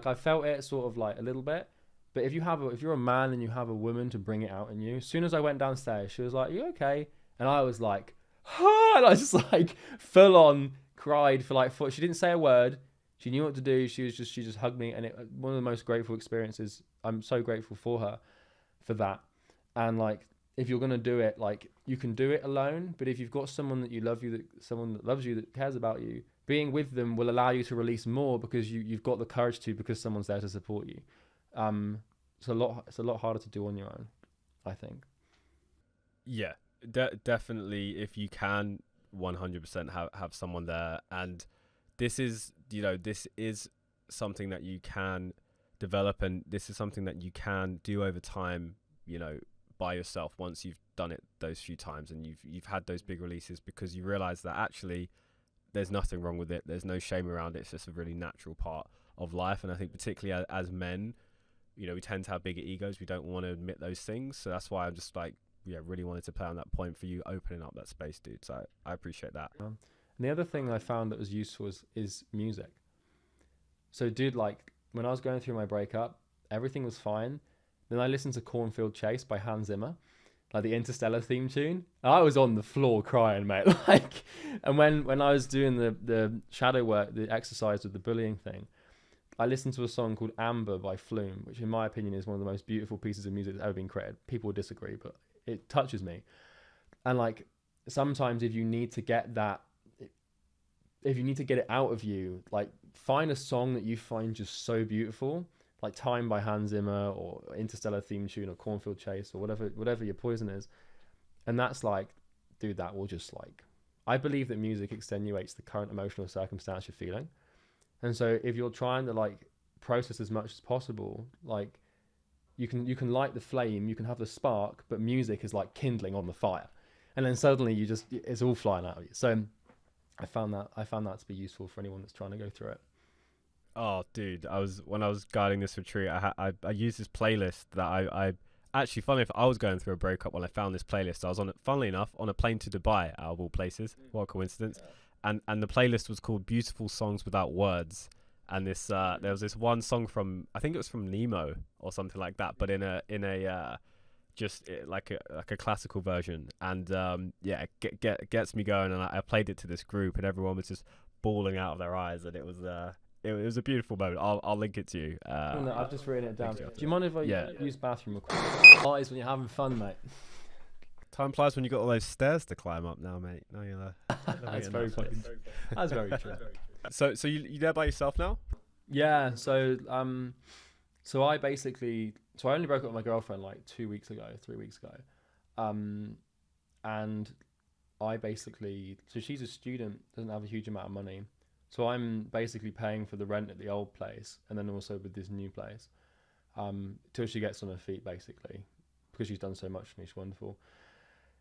I felt it sort of like a little bit. But if you're a man and you have a woman to bring it out in you, as soon as I went downstairs, she was like, "You okay?" And I was like, "Ah!" And I just like full on cried for like she didn't say a word. She knew what to do. She just hugged me, and one of the most grateful experiences. I'm so grateful for her for that. And like, if you're gonna do it, like, you can do it alone. But if you've got someone that someone that loves you, that cares about you, being with them will allow you to release more, because you've got the courage to, because someone's there to support you. It's a lot harder to do on your own, I think. Yeah, definitely. If you can 100% have someone there, and this is something that you can develop, and this is something that you can do over time, by yourself, once you've done it those few times and you've had those big releases, because you realize that actually there's nothing wrong with it. There's no shame around it. It's just a really natural part of life. And I think particularly as men, we tend to have bigger egos. We don't want to admit those things. So that's why I'm just like, really wanted to play on that point for you opening up that space, dude. So I appreciate that. And the other thing I found that was useful is music. So, dude, like when I was going through my breakup, everything was fine. Then I listened to Cornfield Chase by Hans Zimmer, like the Interstellar theme tune. I was on the floor crying, mate. Like, and when I was doing the shadow work, the exercise with the bullying thing, I listened to a song called Amber by Flume, which in my opinion is one of the most beautiful pieces of music that's ever been created. People will disagree, but it touches me. And like, sometimes if you need to get it out of you, like find a song that you find just so beautiful, like Time by Hans Zimmer or Interstellar theme tune or Cornfield Chase or whatever your poison is. And that's like, dude, that will just like, I believe that music extenuates the current emotional circumstance you're feeling. And so if you're trying to like process as much as possible, like you can light the flame, you can have the spark, but music is like kindling on the fire. And then suddenly it's all flying out of you. So I found that to be useful for anyone that's trying to go through it. Oh, dude, when I was guiding this retreat, I used this playlist that I actually, funny if I was going through a breakup when I found this playlist. I was on it, funnily enough, on a plane to Dubai, out of all places. What a coincidence. And the playlist was called Beautiful Songs Without Words. And this there was this one song from, I think it was from Nemo or something like that, but in a like a classical version. And gets me going. And I played it to this group, and everyone was just bawling out of their eyes, and it was a beautiful moment. I'll link it to you. No, I've just written it down. Do you mind if I use bathroom real quick? Eyes when you're having fun, mate. Time flies when you got all those stairs to climb up now, mate. No, you're That's very fucking. That's very true. So you there by yourself now? Yeah. So I only broke up with my girlfriend like 3 weeks ago. And I basically, so she's a student, doesn't have a huge amount of money. So I'm basically paying for the rent at the old place and then also with this new place till she gets on her feet, basically, because she's done so much for me. She's wonderful.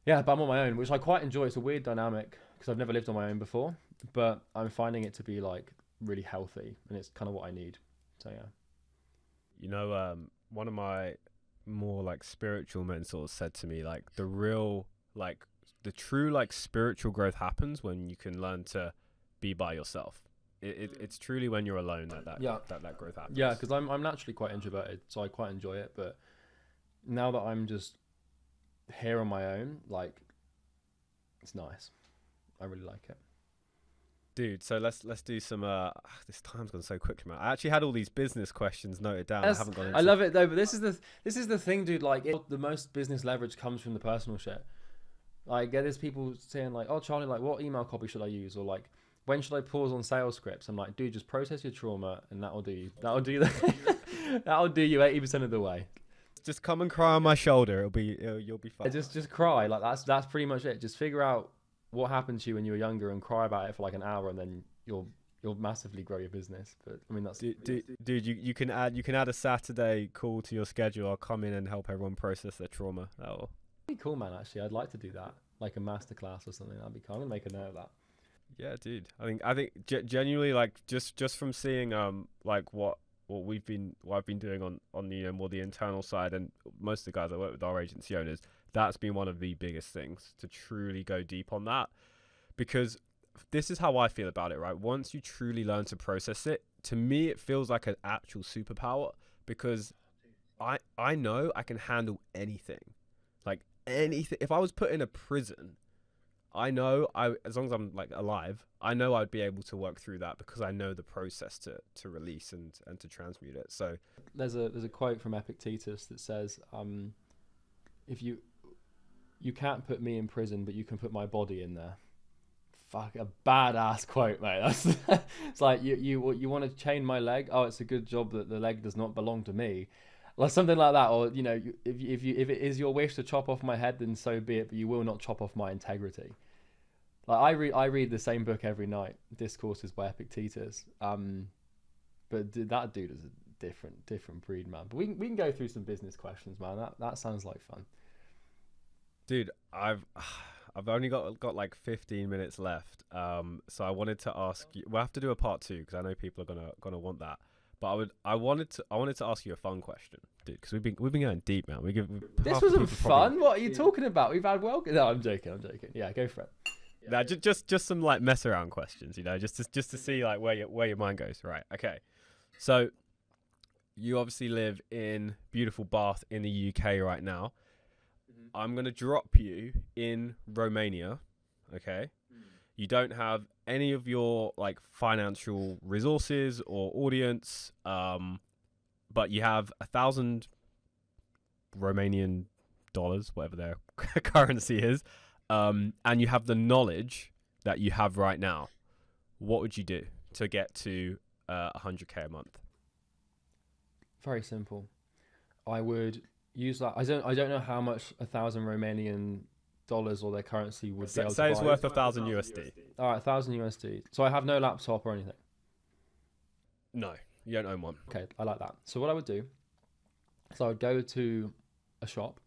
Yeah, but I'm on my own, which I quite enjoy. It's a weird dynamic because I've never lived on my own before, but I'm finding it to be like really healthy, and it's kind of what I need. So yeah. One of my more like spiritual mentors said to me, like the true like spiritual growth happens when you can learn to be by yourself. It's truly when you're alone that growth happens. Yeah, because I'm naturally quite introverted, so I quite enjoy it. But now that I'm just here on my own, like it's nice. I really like it. Dude, so let's do some this time's gone so quickly, man. I actually had all these business questions noted down. I haven't gone into. I love it though, but this is the thing, dude. Like the most business leverage comes from the personal shit. Like there's people saying like, "Oh, Charlie, like what email copy should I use?" Or like, "When should I pause on sales scripts?" I'm like, dude, just process your trauma, and that'll do you. That'll do you 80% of the way. Just come and cry on my shoulder. You'll be fine. Just cry. Like that's pretty much it. Just figure out what happened to you when you were younger and cry about it for like an hour, and then you'll massively grow your business. But I mean, that's dude. You can add a Saturday call to your schedule. I'll come in and help everyone process their trauma. That'll be cool, man. Actually, I'd like to do that, like a masterclass or something. That'd be cool. I'm gonna make a note of that. Yeah, dude. I think genuinely, like just from seeing like what I've been doing on the more the internal side, and most of the guys I work with are agency owners. That's been one of the biggest things to truly go deep on that, because this is how I feel about it, right? Once you truly learn to process it, to me it feels like an actual superpower, because I know I can handle anything, like anything. If I was put in a prison, I know as long as I'm like alive, I know I'd be able to work through that because I know the process to release and to transmute it. So there's a quote from Epictetus that says, if you can't put me in prison, but you can put my body in there. Fuck, a badass quote, mate. It's like you want to chain my leg? Oh, it's a good job that the leg does not belong to me. Like something like that. Or if it is your wish to chop off my head, then so be it, but you will not chop off my integrity. Like I read the same book every night, Discourses by Epictetus. But that dude is a different breed, man. But we can go through some business questions, man. That sounds like fun. Dude, I've only got like 15 minutes left. So I wanted to ask you. We'll have to do a part 2 because I know people are gonna want that. But I wanted to ask you a fun question, dude, because we've been going deep, man. This wasn't fun. What are you talking about? We've had No, I'm joking. Yeah, go for it. Nah, just some like mess around questions, just to see like where your mind goes. Right. Okay. So you obviously live in beautiful Bath in the UK right now. I'm gonna drop you in Romania. Okay. You don't have any of your like financial resources or audience, but you have 1,000 Romanian dollars, whatever their currency is, and you have the knowledge that you have right now. What would you do to get to 100k a month? Very simple. I would use that. I don't know how much 1,000 Romanian dollars or their currency would be able to buy. Say it's worth 1,000 USD. All right, 1,000 USD. So I have no laptop or anything. No, you don't own one. Okay, I like that. So what I would do, I would go to a shop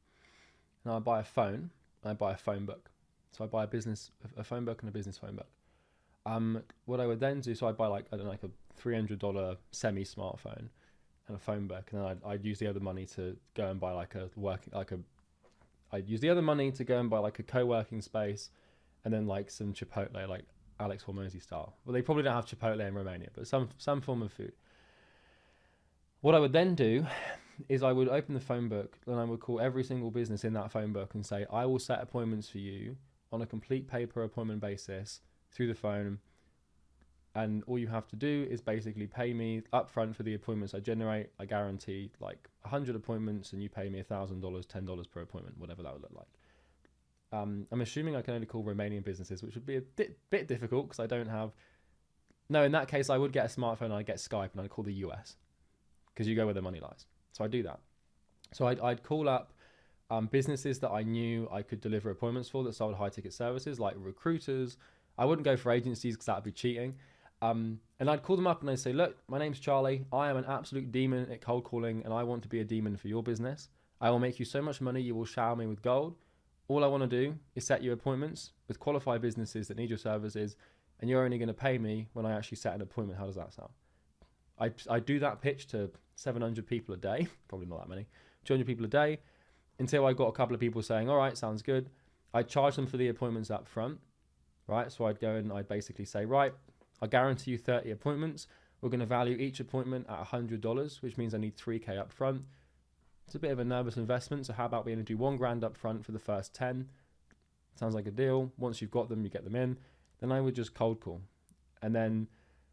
and I'd buy a phone and I'd buy a phone book. So I buy a phone book and a business phone book. What I would then do, so I'd buy like, I don't know, like a $300 semi-smartphone and a phone book, and then I'd use the other money to go and buy I'd use the other money to go and buy like a co-working space, and then like some Chipotle, like Alex Hormozy style. Well, they probably don't have Chipotle in Romania, but some form of food. What I would then do is I would open the phone book and I would call every single business in that phone book and say, I will set appointments for you on a complete pay-per appointment basis through the phone. And all you have to do is basically pay me upfront for the appointments I generate. I guarantee like 100 appointments and you pay me $1,000, $10 per appointment, whatever that would look like. I'm assuming I can only call Romanian businesses, which would be a bit difficult because I don't have... No, in that case, I would get a smartphone and I'd get Skype and I'd call the US because you go where the money lies. So I do that. So I'd call up businesses that I knew I could deliver appointments for that sold high ticket services like recruiters. I wouldn't go for agencies because that would be cheating. And I'd call them up and I'd say, look, my name's Charlie. I am an absolute demon at cold calling and I want to be a demon for your business. I will make you so much money, you will shower me with gold. All I want to do is set you appointments with qualified businesses that need your services, and you're only going to pay me when I actually set an appointment. How does that sound? I do that pitch to 700 people a day, probably not that many, 200 people a day, until I got a couple of people saying, all right, sounds good. I'd charge them for the appointments up front, right? So I'd go and I'd basically say, right, I guarantee you 30 appointments. We're going to value each appointment at $100, which means I need $3,000 up front. It's a bit of a nervous investment, so how about we only do $1,000 up front for the first 10? Sounds like a deal. Once you've got them, you get them in. Then I would just cold call. And then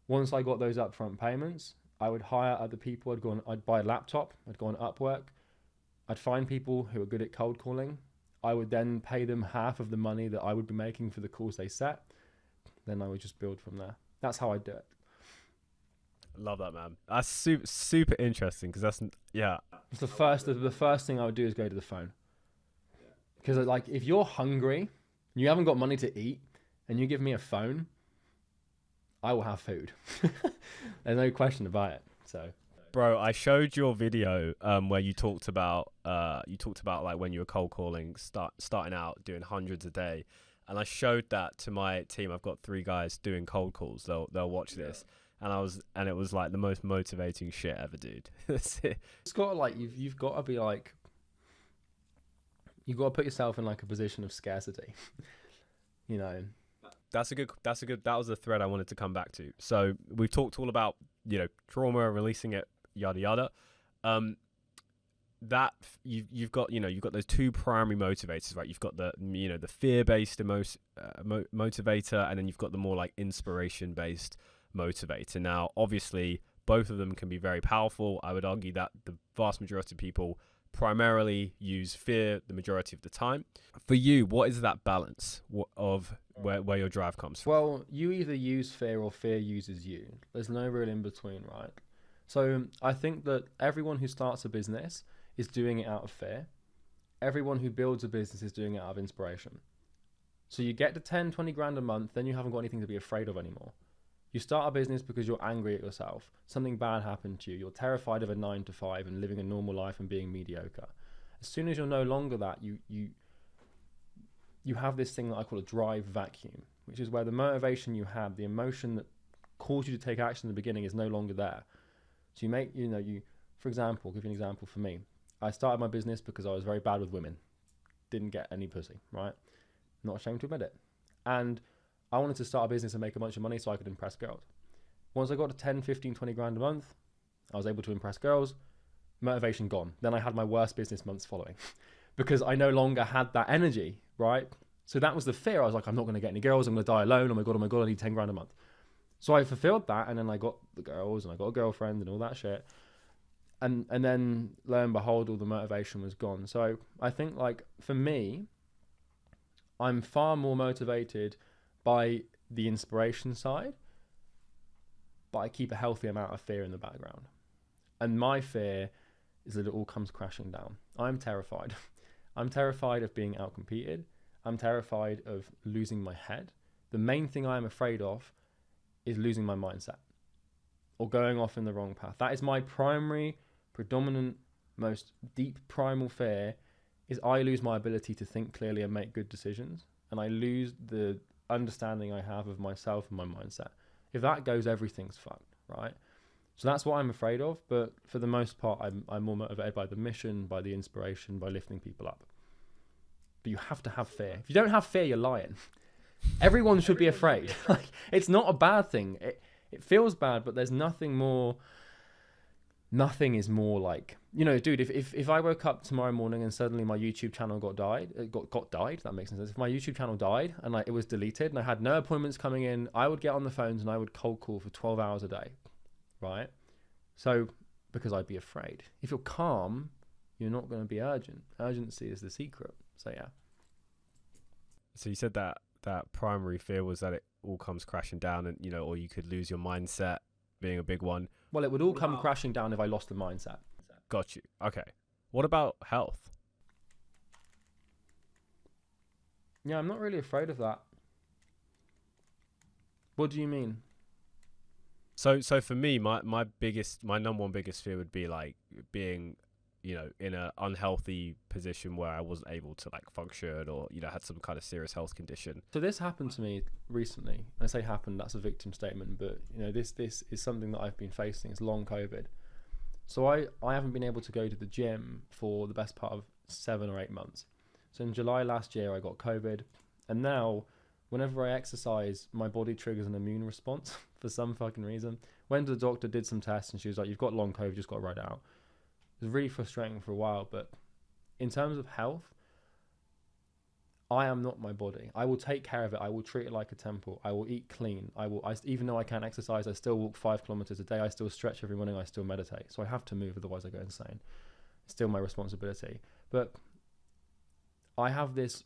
once I got those upfront payments, I would hire other people. I'd buy a laptop. I'd go on Upwork. I'd find people who are good at cold calling. I would then pay them half of the money that I would be making for the calls they set. Then I would just build from there. That's how I do it. Love that, man. That's super interesting because It's the first thing I would do is go to the phone. Because like if you're hungry, you haven't got money to eat, and you give me a phone, I will have food. There's no question about it. So, bro, I showed your video where you talked about like when you were cold calling, starting out doing hundreds a day, and I showed that to my team. I've got 3 guys doing cold calls. They'll watch this. And it was like the most motivating shit ever, dude. It's got to like you've got to be like you've got to put yourself in like a position of scarcity. You know. That's a good that was the thread I wanted to come back to. So we've talked all about, trauma, releasing it, yada yada. That you've got those 2 primary motivators, right? You've got the the fear-based motivator, and then you've got the more like inspiration-based motivator. Now, obviously, both of them can be very powerful. I would argue that the vast majority of people primarily use fear the majority of the time. For you, what is that balance of where your drive comes from? Well, you either use fear or fear uses you. There's no real in between, right? So I think that everyone who starts a business is doing it out of fear. Everyone who builds a business is doing it out of inspiration. So you get to 10, 20 grand a month, then you haven't got anything to be afraid of anymore. You start a business because you're angry at yourself. Something bad happened to you. You're terrified of a 9 to 5 and living a normal life and being mediocre. As soon as you're no longer that, you have this thing that I call a drive vacuum, which is where the motivation you had, the emotion that caused you to take action in the beginning is no longer there. So for example, I'll give you an example for me. I started my business because I was very bad with women. Didn't get any pussy, right? Not ashamed to admit it. And I wanted to start a business and make a bunch of money so I could impress girls. Once I got to 10, 15, 20 grand a month, I was able to impress girls. Motivation gone. Then I had my worst business months following because I no longer had that energy, right? So that was the fear. I was like, I'm not going to get any girls. I'm going to die alone. Oh my God, I need 10 grand a month. So I fulfilled that. And then I got the girls and I got a girlfriend and all that shit. And then lo and behold, all the motivation was gone. So I think like for me, I'm far more motivated by the inspiration side, but I keep a healthy amount of fear in the background. And my fear is that it all comes crashing down. I'm terrified. I'm terrified of being outcompeted. I'm terrified of losing my head. The main thing I'm afraid of is losing my mindset or going off in the wrong path. That is my primary, predominant, most deep primal fear, is I lose my ability to think clearly and make good decisions. And I lose the understanding I have of myself and my mindset. If that goes, everything's fucked, right? So that's what I'm afraid of. But for the most part, I'm more motivated by the mission, by the inspiration, by lifting people up. But you have to have fear. If you don't have fear, you're lying. Everyone should be afraid. Like, it's not a bad thing. It feels bad, but there's nothing is more like, dude, if I woke up tomorrow morning and suddenly my YouTube channel got died, that makes sense. If my YouTube channel died and like it was deleted and I had no appointments coming in, I would get on the phones and I would cold call for 12 hours a day, right? So, because I'd be afraid. If you're calm, you're not going to be urgent. Urgency is the secret. So yeah. So you said that primary fear was that it all comes crashing down and, or you could lose your mindset being a big one. Well, it would all come crashing down if I lost the mindset. Got you. Okay. What about health? Yeah, I'm not really afraid of that. What do you mean? So for me, my number one biggest fear would be like being, in an unhealthy position where I wasn't able to like function or, had some kind of serious health condition. So this happened to me recently. I say happened, that's a victim statement, but this is something that I've been facing. It's long COVID. So I haven't been able to go to the gym for the best part of 7 or 8 months. So in July last year, I got COVID. And now whenever I exercise, my body triggers an immune response for some fucking reason. Went to the doctor, did some tests, and she was like, you've got long COVID, just got to ride it out. It was really frustrating for a while, but in terms of health, I am not my body. I will take care of it. I will treat it like a temple. I will eat clean. Even though I can't exercise, I still walk 5 kilometers a day. I still stretch every morning. I still meditate. So I have to move, otherwise I go insane. It's still my responsibility. But I have this,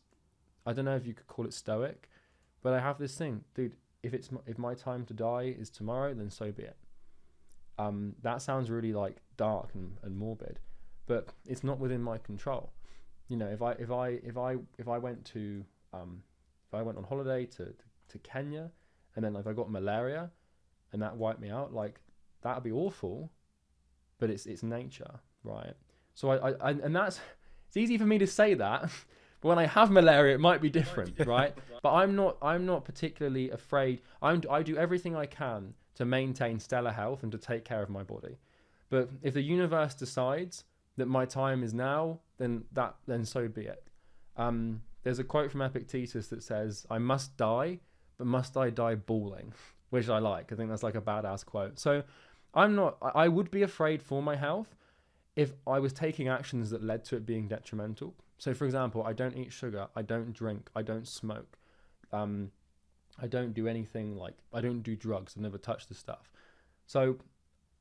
I don't know if you could call it stoic, but I have this thing, dude, if my time to die is tomorrow, then so be it. That sounds really like dark and morbid, but it's not within my control. If I went on holiday to Kenya, and then if I got malaria and that wiped me out, like that'd be awful, but it's nature, right? So it's easy for me to say that, but when I have malaria, it might be different, right? But I'm not particularly afraid. I do everything I can to maintain stellar health and to take care of my body. But if the universe decides that my time is now, then so be it. There's a quote from Epictetus that says, I must die, but must I die bawling? Which I like. I think that's like a badass quote. So I would be afraid for my health if I was taking actions that led to it being detrimental. So for example, I don't eat sugar, I don't drink, I don't smoke. I don't do anything like, I don't do drugs, I've never touched the stuff. So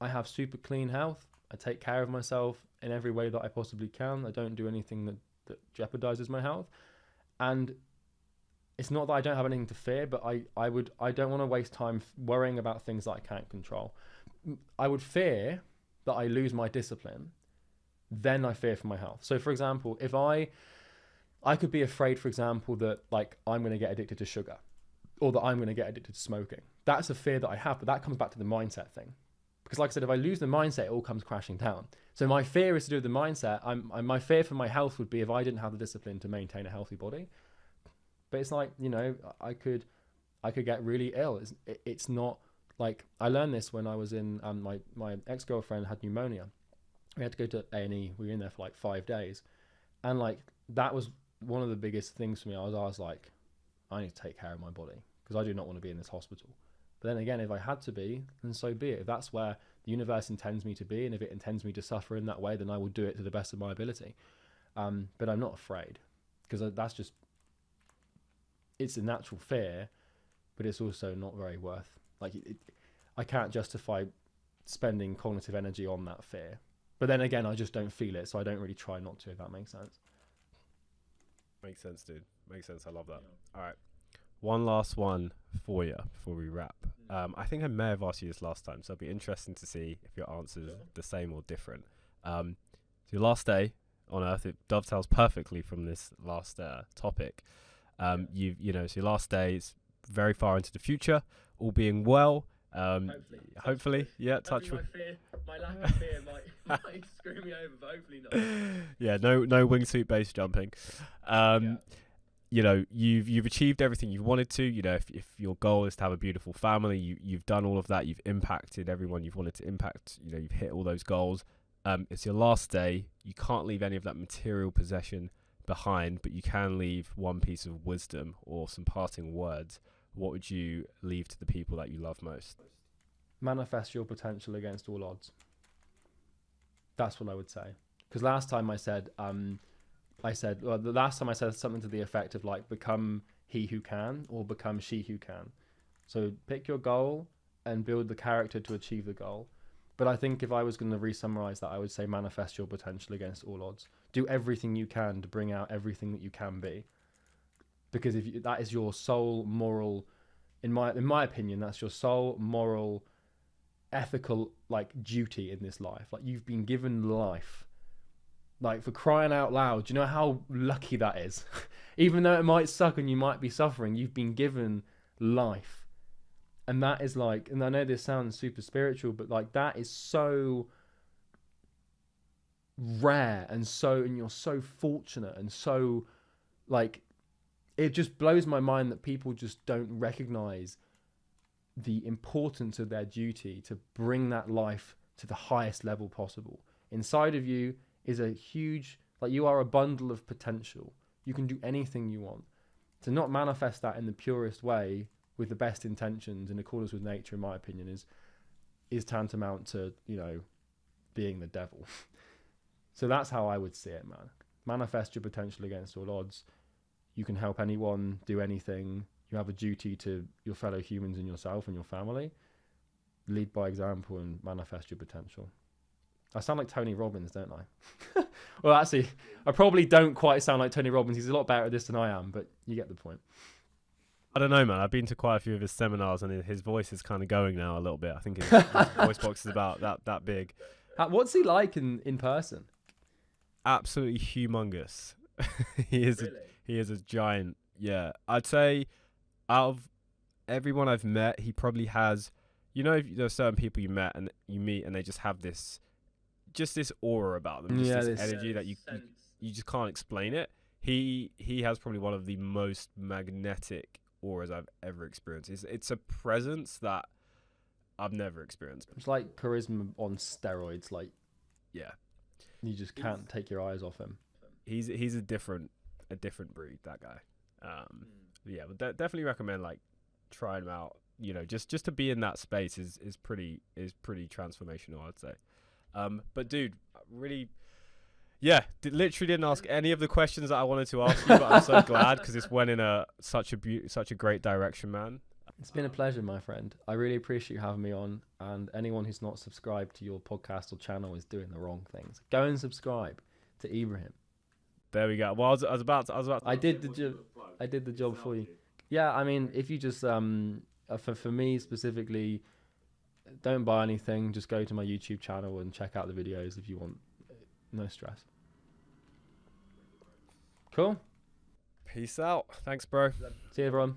I have super clean health. I take care of myself in every way that I possibly can. I don't do anything that jeopardizes my health. And it's not that I don't have anything to fear, but I don't want to waste time worrying about things that I can't control. I would fear that I lose my discipline, then I fear for my health. So for example, if I could be afraid, for example, that like I'm going to get addicted to sugar, or that I'm going to get addicted to smoking. That's a fear that I have, but that comes back to the mindset thing. Because like I said, if I lose the mindset, it all comes crashing down. So my fear is to do with the mindset. My fear for my health would be if I didn't have the discipline to maintain a healthy body. But it's like, I could get really ill. It's not Like I learned this when I was in my ex-girlfriend had pneumonia. We had to go to A&E. We were in there for like 5 days, and like that was one of the biggest things for me. I was like, I need to take care of my body because I do not want to be in this hospital. But then again, if I had to be, then so be it. If that's where the universe intends me to be, and if it intends me to suffer in that way, then I will do it to the best of my ability. But I'm not afraid, because that's just, it's a natural fear, but it's also not very worth, like I can't justify spending cognitive energy on that fear. But then again, I just don't feel it, so I don't really try not to, if that makes sense. Makes sense, dude. Makes sense. I love that. All right. One last one for you before we wrap. I think I may have asked you this last time, so it'll be interesting to see if your answer is the same or different. So your last day on Earth, it dovetails perfectly from this last topic. So your last day is very far into the future, all being well. Hopefully, yeah. Touch wood. My lack of fear might screw me over, but hopefully not. Yeah, no wingsuit base jumping. You've achieved everything you wanted to. If your goal is to have a beautiful family, you've done all of that. You've impacted everyone you've wanted to impact. You've hit all those goals. It's your last day. You can't leave any of that material possession behind, but you can leave one piece of wisdom or some parting words. What would you leave to the people that you love most? Manifest your potential against all odds. That's what I would say. Because last time I said the last time I said something to the effect of like, become he who can or become she who can. So pick your goal and build the character to achieve the goal. But I think if I was going to re-summarize that, I would say manifest your potential against all odds. Do everything you can to bring out everything that you can be. Because that is your sole moral, in my opinion, that's your sole moral, ethical like duty in this life. Like, you've been given life. Like, for crying out loud, do you know how lucky that is? Even though it might suck and you might be suffering, you've been given life. And that is like, and I know this sounds super spiritual, but like that is so rare and you're so fortunate and so like, it just blows my mind that people just don't recognize the importance of their duty to bring that life to the highest level possible. Inside of you is a huge, like, you are a bundle of potential. You can do anything you want. To not manifest that in the purest way with the best intentions in accordance with nature, in my opinion, is tantamount to, being the devil. So that's how I would see it, man. Manifest your potential against all odds. You can help anyone, do anything. You have a duty to your fellow humans and yourself and your family. Lead by example and manifest your potential. I sound like Tony Robbins, don't I? Well, actually, I probably don't quite sound like Tony Robbins. He's a lot better at this than I am, but you get the point. I don't know, man. I've been to quite a few of his seminars, and his voice is kind of going now a little bit. I think his voice box is about that big. What's he like in person? Absolutely humongous. He is a giant. Yeah, I'd say out of everyone I've met, he probably has. There are certain people you meet and they just have this aura about them, this energy that you just can't explain it. He has probably one of the most magnetic auras I've ever experienced. It's a presence that I've never experienced. It's like charisma on steroids. Like, yeah, you just can't take your eyes off him. He's a different breed, that guy. Yeah, but definitely recommend like trying him out. Just to be in that space is pretty transformational, I'd say. But dude, really, yeah, literally didn't ask any of the questions that I wanted to ask you, but I'm so glad because this went in such a great direction, man. It's been a pleasure, my friend. I really appreciate you having me on. And anyone who's not subscribed to your podcast or channel is doing the wrong things. Go and subscribe to Ibrahim. There we go. Well, I was about to I did the job for you. Yeah, I mean, if you just for me specifically, don't buy anything. Just go to my YouTube channel and check out the videos if you want. No stress. Cool. Peace out. Thanks, bro. See you, everyone.